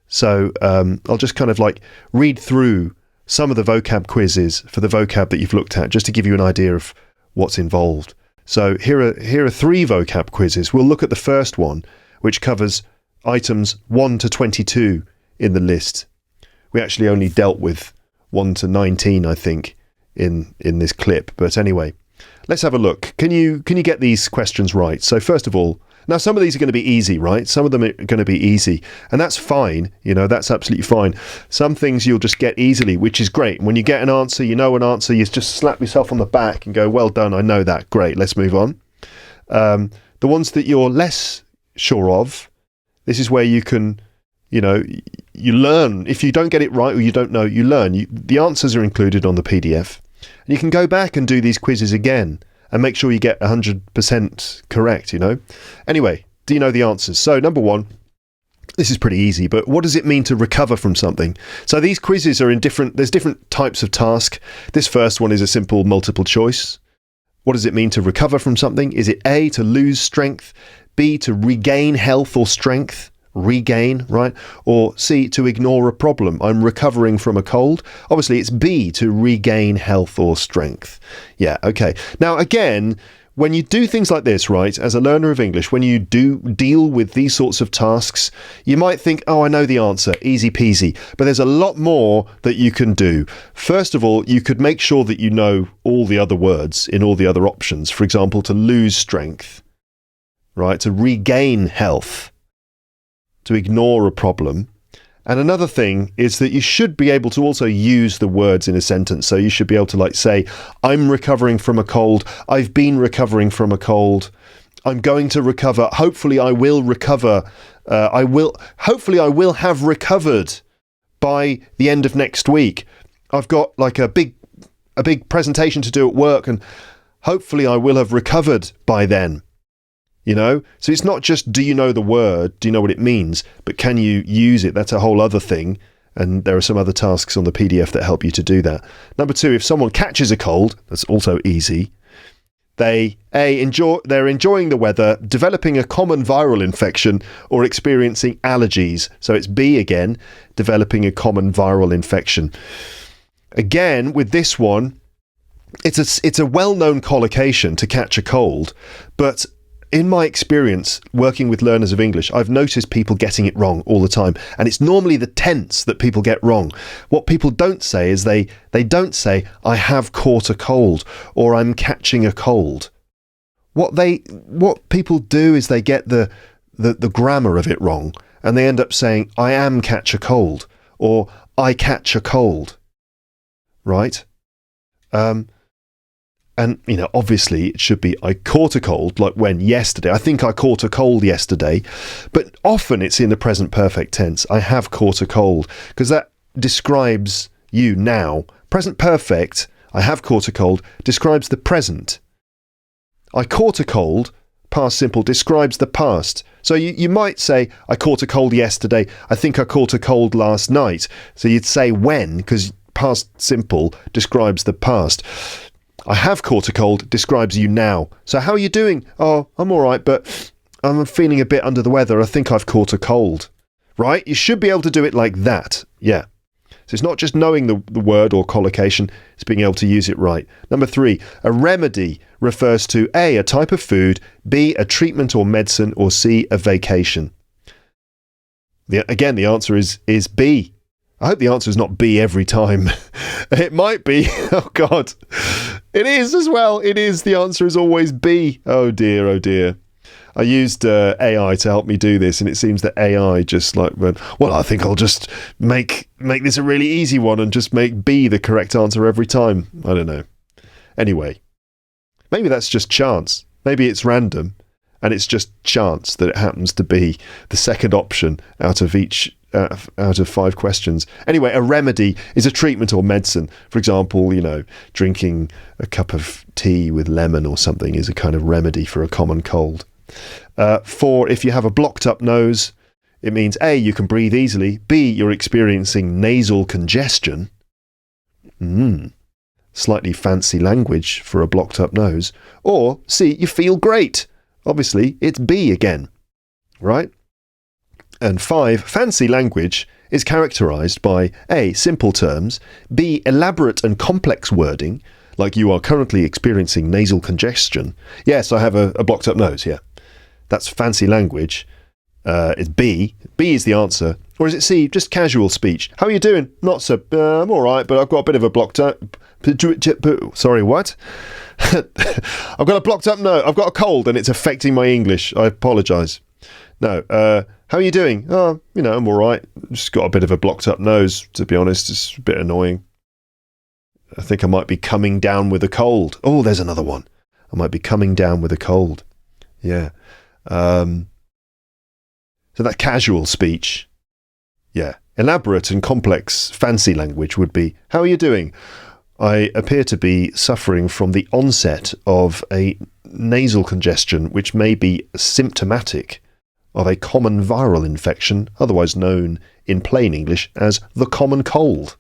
So I'll just kind of like read through some of the vocab quizzes for the vocab that you've looked at, just to give you an idea of what's involved. So here are 3 vocab quizzes. We'll look at the first one, which covers items 1 to 22 in the list. We actually only dealt with 1 to 19, I think, in this clip. But anyway, let's have a look. Can you get these questions right? So first of all, now some of these are going to be easy, right? Some of them are going to be easy, and that's fine. That's absolutely fine. Some things you'll just get easily, which is great. When you get an answer, you know an answer, you just slap yourself on the back and go, well done, I know that. Great, let's move on. The ones that you're less sure of, this is where you can, you learn. If you don't get it right or you don't know, you learn. The answers are included on the PDF. And you can go back and do these quizzes again and make sure you get 100% correct, Anyway, do you know the answers? So number 1, this is pretty easy, but what does it mean to recover from something? So these quizzes are there's different types of task. This first one is a simple multiple choice. What does it mean to recover from something? Is it A, to lose strength, B, to regain health or strength? Regain, right? Or C, to ignore a problem. I'm recovering from a cold. Obviously, it's B, to regain health or strength. Yeah, okay. Now, again, when you do things like this, right, as a learner of English, when you do deal with these sorts of tasks, you might think, oh, I know the answer, easy peasy. But there's a lot more that you can do. First of all, you could make sure that you know all the other words in all the other options. For example, to lose strength, right, to regain health, to ignore a problem. And another thing is that you should be able to also use the words in a sentence. So you should be able to say, I'm recovering from a cold. I've been recovering from a cold. I'm going to recover. Hopefully I will recover. Hopefully I will have recovered by the end of next week. I've got like a big presentation to do at work, and hopefully I will have recovered by then. So it's not just, do you know the word, do you know what it means, but can you use it? That's a whole other thing. And there are some other tasks on the PDF that help you to do that. Number 2, if someone catches a cold, that's also easy. They're enjoying the weather, developing a common viral infection, or experiencing allergies. So it's B again, developing a common viral infection. Again, with this one, it's a well-known collocation to catch a cold, but in my experience working with learners of English, I've noticed people getting it wrong all the time. And it's normally the tense that people get wrong. What people don't say is they don't say, I have caught a cold, or I'm catching a cold. What people do is they get the grammar of it wrong, and they end up saying, I am catch a cold, or I catch a cold. Right? And, obviously it should be, I caught a cold, like when yesterday. I think I caught a cold yesterday. But often it's in the present perfect tense. I have caught a cold, because that describes you now. Present perfect, I have caught a cold, describes the present. I caught a cold, past simple, describes the past. So you might say, I caught a cold yesterday. I think I caught a cold last night. So you'd say when, because past simple describes the past. I have caught a cold describes you now. So how are you doing? Oh, I'm all right, but I'm feeling a bit under the weather. I think I've caught a cold. Right? You should be able to do it like that. Yeah. So it's not just knowing the word or collocation, it's being able to use it right. Number 3, a remedy refers to A, a type of food, B, a treatment or medicine, or C, a vacation. Again, the answer is B. I hope the answer is not B every time. It might be. Oh, God. It is as well. It is. The answer is always B. Oh, dear. Oh, dear. I used AI to help me do this, and it seems that AI just went, well, I think I'll just make this a really easy one and just make B the correct answer every time. I don't know. Anyway, maybe that's just chance. Maybe it's random, and it's just chance that it happens to be the second option out of 5 questions. Anyway, a remedy is a treatment or medicine. For example, drinking a cup of tea with lemon or something is a kind of remedy for a common cold. 4, if you have a blocked up nose, it means A, you can breathe easily, B, you're experiencing nasal congestion. slightly fancy language for a blocked up nose. Or C, you feel great. Obviously, it's B again, right? And 5, fancy language is characterised by A, simple terms, B, elaborate and complex wording, like you are currently experiencing nasal congestion. Yes, I have a blocked up nose, yeah. That's fancy language. It's B. B is the answer. Or is it C, just casual speech? How are you doing? Not so, I'm all right, but I've got a bit of a blocked up... Sorry, what? I've got a blocked up nose. I've got a cold and it's affecting my English. I apologise. No, how are you doing? Oh, I'm all right. Just got a bit of a blocked up nose, to be honest. It's a bit annoying. I think I might be coming down with a cold. Oh, there's another one. I might be coming down with a cold. Yeah. So that casual speech, yeah. Elaborate and complex fancy language would be, how are you doing? I appear to be suffering from the onset of a nasal congestion, which may be symptomatic of a common viral infection, otherwise known in plain English as the common cold.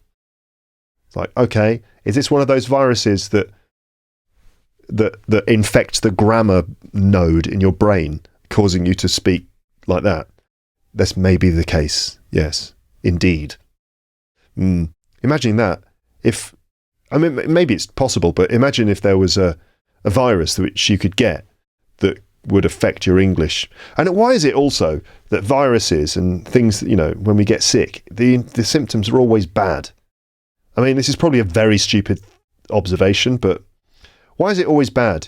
It's like, okay, is this one of those viruses that infect the grammar node in your brain, causing you to speak like that? This may be the case. Yes, indeed. Imagine that. Maybe it's possible, but imagine if there was a virus which you could get that would affect your English. And why is it also that viruses and things, when we get sick, the symptoms are always bad? I mean, this is probably a very stupid observation, but why is it always bad?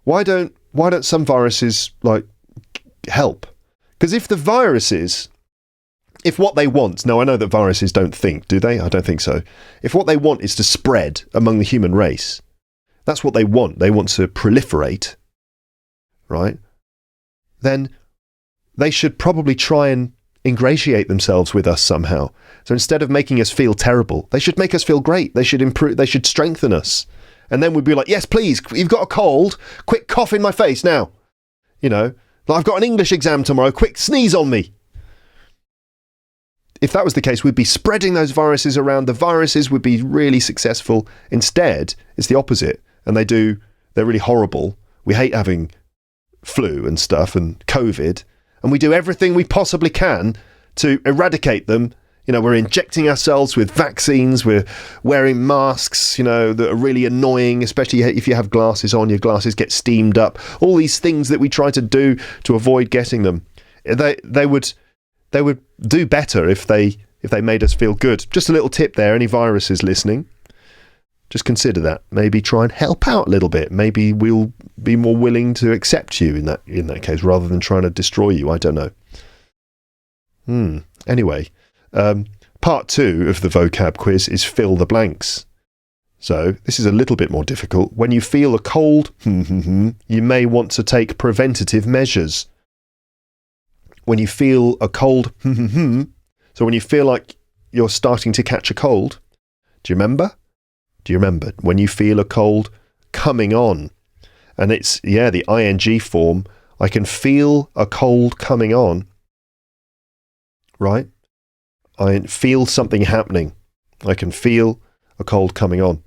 Why don't some viruses help? Because if what they want, now I know that viruses don't think, do they? I don't think so. If what they want is to spread among the human race, that's what they want. They want to proliferate, right? Then they should probably try and ingratiate themselves with us somehow. So instead of making us feel terrible, they should make us feel great. They should improve. They should strengthen us. And then we'd be like, yes, please, you've got a cold. Quick, cough in my face now. I've got an English exam tomorrow. Quick, sneeze on me. If that was the case, we'd be spreading those viruses around. The viruses would be really successful. Instead, it's the opposite. And they're really horrible. We hate having flu and stuff and COVID. And we do everything we possibly can to eradicate them. We're injecting ourselves with vaccines. We're wearing masks, that are really annoying, especially if you have glasses on. Your glasses get steamed up. All these things that we try to do to avoid getting them. They would do better if they made us feel good. Just a little tip there, any viruses listening, just consider that. Maybe try and help out a little bit. Maybe we'll be more willing to accept you in that case, rather than trying to destroy you. I don't know. Anyway, part 2 of the vocab quiz is fill the blanks. So this is a little bit more difficult. When you feel a cold, you may want to take preventative measures. When you feel a cold, so when you feel like you're starting to catch a cold, do you remember? When you feel a cold coming on? And it's, the ing form. I can feel a cold coming on, right? I feel something happening. I can feel a cold coming on.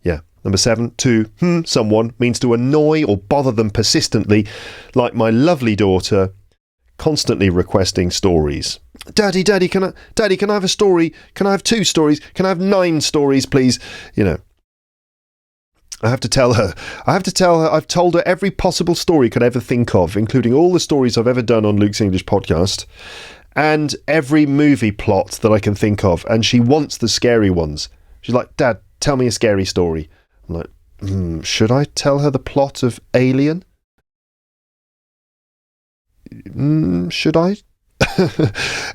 Yeah. Number 7, to someone means to annoy or bother them persistently, like my lovely daughter, constantly requesting stories. Daddy, can I have a story? Can I have 2 stories? Can I have 9 stories, please? I have to tell her. I've told her every possible story I could ever think of, including all the stories I've ever done on Luke's English podcast, and every movie plot that I can think of. And she wants the scary ones. She's like, Dad, tell me a scary story. I'm like, should I tell her the plot of Alien? Should I?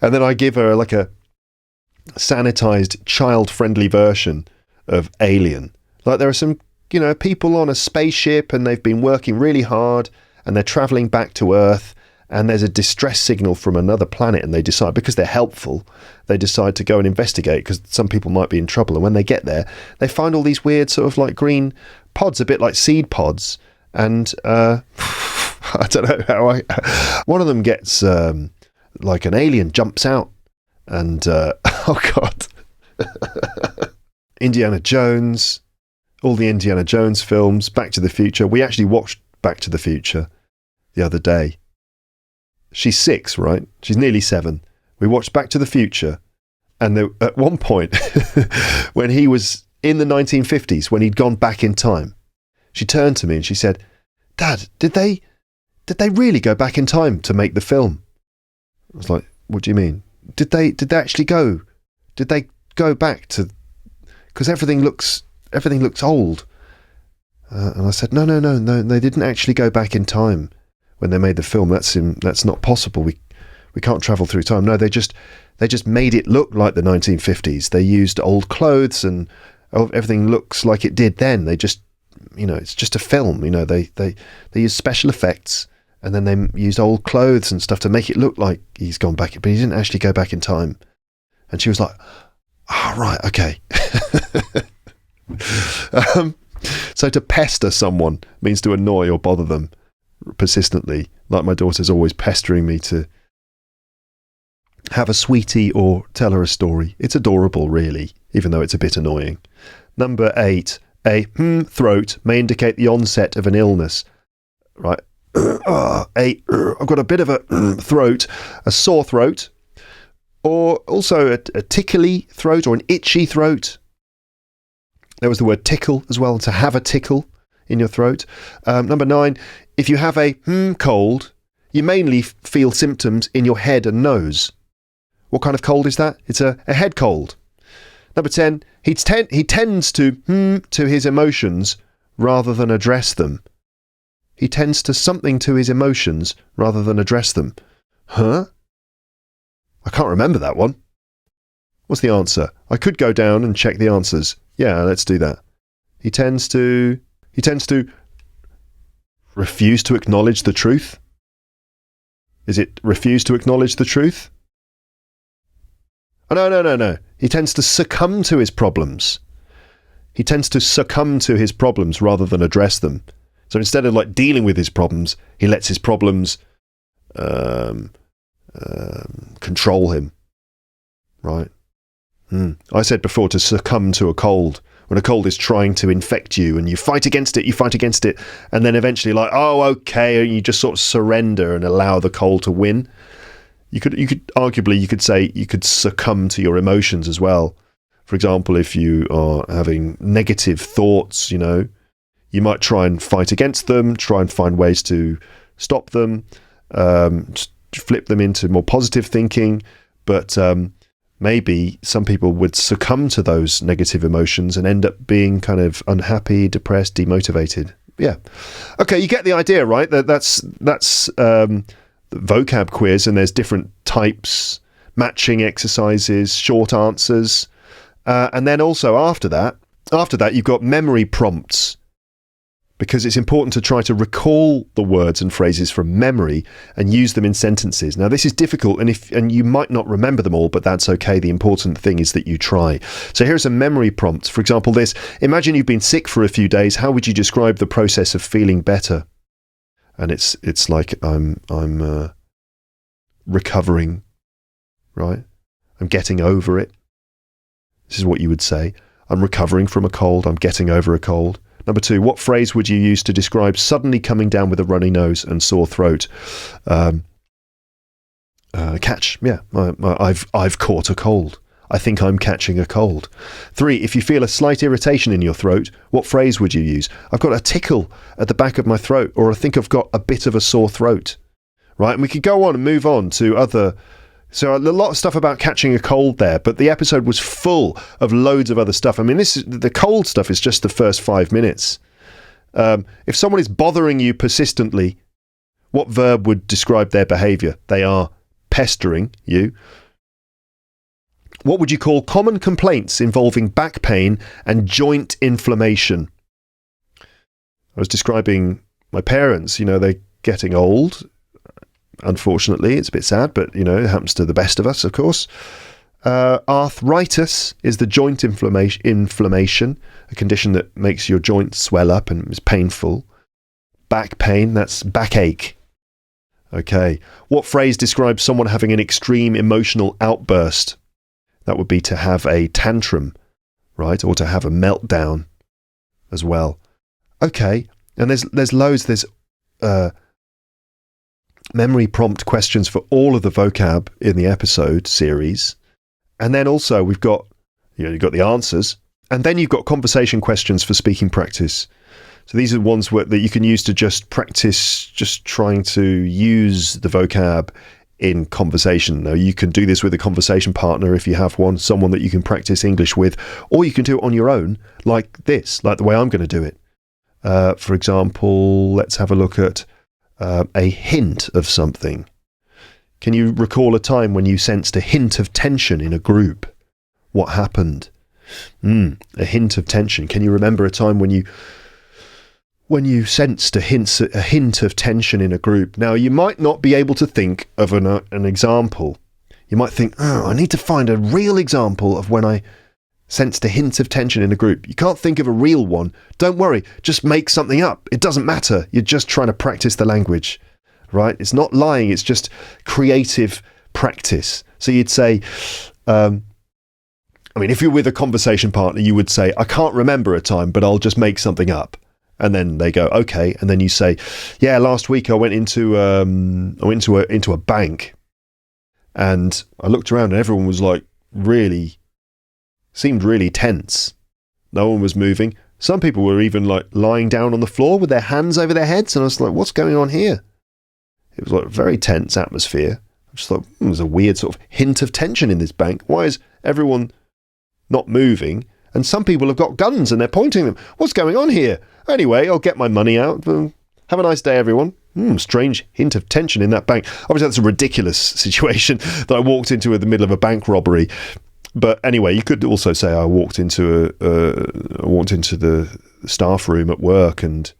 And then I give her a sanitized, child-friendly version of Alien. Like there are some, people on a spaceship and they've been working really hard and they're traveling back to Earth and there's a distress signal from another planet and they decide, because they're helpful, they decide to go and investigate because some people might be in trouble. And when they get there, they find all these weird sort of green pods, a bit like seed pods. And I don't know how one of them gets an alien jumps out and oh God. Indiana Jones, all the Indiana Jones films, Back to the Future. We actually watched Back to the Future the other day. She's 6, right? She's nearly 7. We watched Back to the Future, and at one point, when he was in the 1950s, when he'd gone back in time, she turned to me and she said, "Dad, did they really go back in time to make the film?" I was like, "What do you mean? Did they actually go? Did they go back to? Because everything looks old." And I said, no, they didn't actually go back in time when they made the film. That's not possible. We can't travel through time. No, they just made it look like the 1950s. They used old clothes and everything looks like it did then. They just, it's just a film. They used special effects and then they used old clothes and stuff to make it look like he's gone back, but he didn't actually go back in time. And she was like, "Oh, right, okay." So to pester someone means to annoy or bother them persistently, like my daughter's always pestering me to have a sweetie or tell her a story. It's adorable, really, even though it's a bit annoying. Number 8, a throat may indicate the onset of an illness. Right? I've got a bit of a throat, a sore throat, or also a tickly throat or an itchy throat. There was the word tickle as well, to have a tickle in your throat. Number 9, if you have a cold, you mainly feel symptoms in your head and nose. What kind of cold is that? It's a head cold. Number 10, he tends to his emotions rather than address them. He tends to something to his emotions rather than address them. Huh? I can't remember that one. What's the answer? I could go down and check the answers. Yeah, let's do that. He tends to refuse to acknowledge the truth. Is it refuse to acknowledge the truth? Oh, no. He tends to succumb to his problems. He tends to succumb to his problems rather than address them. So instead of like dealing with his problems, he lets his problems control him. Right? I said before to succumb to a cold. When a cold is trying to infect you and you fight against it, and then eventually like, oh, okay, you just sort of surrender and allow the cold to win. You could say you could succumb to your emotions as well. For example, if you are having negative thoughts, you might try and fight against them, try and find ways to stop them, flip them into more positive thinking, but maybe some people would succumb to those negative emotions and end up being kind of unhappy, depressed, demotivated. Yeah. Okay, you get the idea, right? That's the vocab quiz, and there's different types, matching exercises, short answers. And then also after that, you've got memory prompts, because it's important to try to recall the words and phrases from memory and use them in sentences. Now, this is difficult, and you might not remember them all, but that's okay. The important thing is that you try. So here are some memory prompts. For example, this: imagine you've been sick for a few days. How would you describe the process of feeling better? And it's like I'm recovering, right? I'm getting over it. This is what you would say. I'm recovering from a cold. I'm getting over a cold. Number 2, what phrase would you use to describe suddenly coming down with a runny nose and sore throat? Catch. Yeah, I've caught a cold. I think I'm catching a cold. 3, if you feel a slight irritation in your throat, what phrase would you use? I've got a tickle at the back of my throat, or I think I've got a bit of a sore throat. Right, and we could go on and move on to other. So a lot of stuff about catching a cold there, but the episode was full of loads of other stuff. I mean, the cold stuff is just the first 5 minutes. If someone is bothering you persistently, what verb would describe their behaviour? They are pestering you. What would you call common complaints involving back pain and joint inflammation? I was describing my parents. They're getting old. Unfortunately, it's a bit sad, but it happens to the best of us, of course. Arthritis is the joint inflammation, a condition that makes your joints swell up and is painful. Back pain, that's backache. Okay. What phrase describes someone having an extreme emotional outburst? That would be to have a tantrum, right? Or to have a meltdown. as well. Okay, and there's loads. There's memory prompt questions for all of the vocab in the episode series, and then also we've got you've got the answers, and then you've got conversation questions for speaking practice. So these are ones that you can use to just practice, just trying to use the vocab in conversation. Now, you can do this with a conversation partner if you have one, someone that you can practice English with, or you can do it on your own, like this, like the way I'm going to do it. For example, let's have a look at a hint of something. Can you recall a time when you sensed a hint of tension in a group? What happened? A hint of tension. Can you remember a time when you sensed a hint of tension in a group? Now, you might not be able to think of an example. You might think, I need to find a real example of when I sensed a hint of tension in a group. You can't think of a real one. Don't worry, just make something up. It doesn't matter. You're just trying to practice the language, right? It's not lying. It's just creative practice. So you'd say, if you're with a conversation partner, you would say, I can't remember a time, but I'll just make something up. And then they go, okay. And then you say, yeah, last week I went into a bank, and I looked around and everyone was like seemed really tense. No one was moving. Some people were even like lying down on the floor with their hands over their heads. And I was like, what's going on here? It was like a very tense atmosphere. I just thought, there's a weird sort of hint of tension in this bank. Why is everyone not moving? And some people have got guns and they're pointing them. What's going on here? Anyway, I'll get my money out. Have a nice day, everyone. Strange hint of tension in that bank. Obviously, that's a ridiculous situation that I walked into in the middle of a bank robbery. But anyway, you could also say I walked into the staff room at work and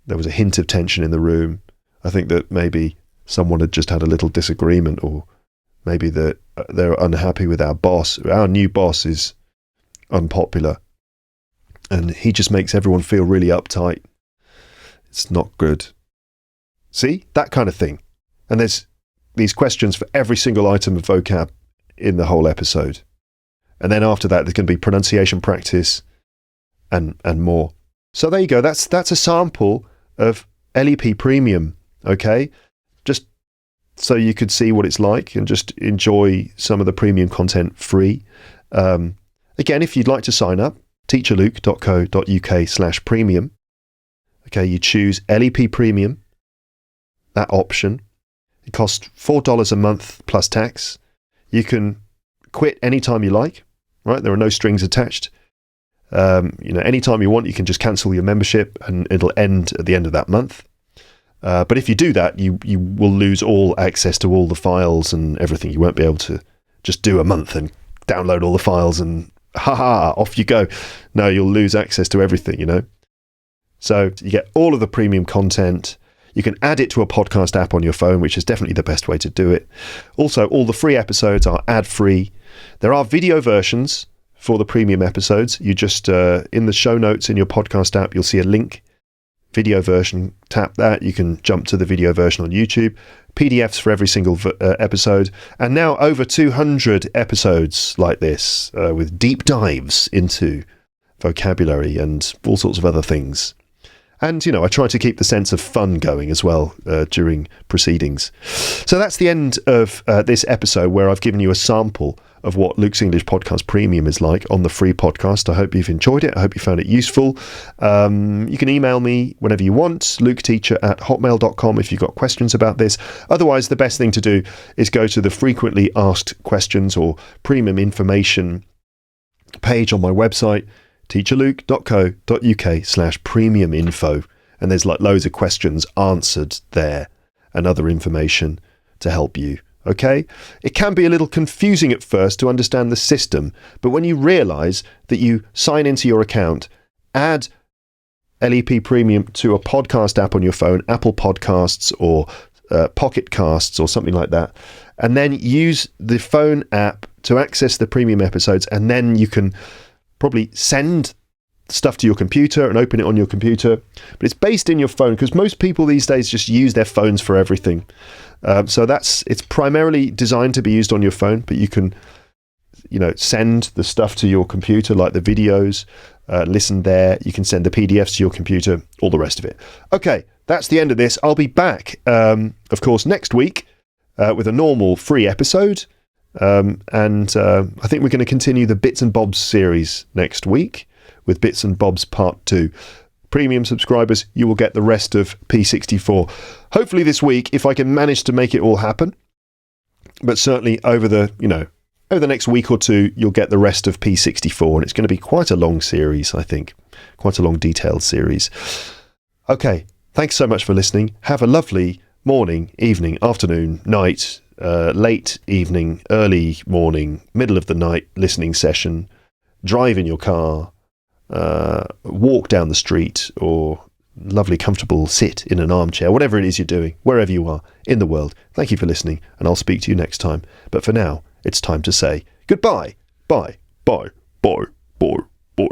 there was a hint of tension in the room. I think that maybe someone had just had a little disagreement, or maybe that they're unhappy with our boss. Our new boss is unpopular, and he just makes everyone feel really uptight. It's not good. See? That kind of thing. And there's these questions for every single item of vocab in the whole episode. And then after that, there's going to be pronunciation practice and more. So there you go. That's a sample of LEP Premium, okay? Just so you could see what it's like and just enjoy some of the premium content free. Again, if you'd like to sign up, teacherluke.co.uk/premium. Okay, you choose LEP Premium, that option. It costs $4 a month plus tax. You can quit anytime you like, right? There are no strings attached. Anytime you want, you can just cancel your membership and it'll end at the end of that month. But if you do that, you will lose all access to all the files and everything. You won't be able to just do a month and download all the files and off you go. No, you'll lose access to everything, So you get all of the premium content. You can add it to a podcast app on your phone, which is definitely the best way to do it. Also, all the free episodes are ad-free. There are video versions for the premium episodes. You just, in the show notes in your podcast app, you'll see a link, video version. Tap that. You can jump to the video version on YouTube. PDFs for every single episode. And now over 200 episodes like this, with deep dives into vocabulary and all sorts of other things. And, I try to keep the sense of fun going as well during proceedings. So that's the end of this episode, where I've given you a sample of what Luke's English Podcast Premium is like on the free podcast. I hope you've enjoyed it. I hope you found it useful. You can email me whenever you want, luketeacher@hotmail.com, if you've got questions about this. Otherwise, the best thing to do is go to the frequently asked questions or premium information page on my website, teacherluke.co.uk/premium info, and there's like loads of questions answered there and other information to help you. Okay? It can be a little confusing at first to understand the system, but when you realize that you sign into your account, add LEP Premium to a podcast app on your phone, Apple Podcasts or Pocket Casts or something like that, and then use the phone app to access the premium episodes, and then you can probably send stuff to your computer and open it on your computer, but it's based in your phone because most people these days just use their phones for everything. So it's primarily designed to be used on your phone, but you can send the stuff to your computer, like the videos, listen there. You can send the PDFs to your computer, all the rest of it. Okay, that's the end of this. I'll be back, of course, next week with a normal free episode. And I think we're going to continue the Bits and Bobs series next week with Bits and Bobs Part 2. Premium subscribers, you will get the rest of P64. Hopefully this week, if I can manage to make it all happen. But certainly over the next week or two, you'll get the rest of P64. And it's going to be quite a long series, I think. Quite a long, detailed series. Okay, thanks so much for listening. Have a lovely morning, evening, afternoon, night, late evening, early morning, middle of the night listening session. Drive in your car. Walk down the street, or lovely comfortable sit in an armchair, whatever it is you're doing, wherever you are in the world. Thank you for listening, and I'll speak to you next time. But for now, it's time to say goodbye. Bye. Bye. Bye. Bye. Bye.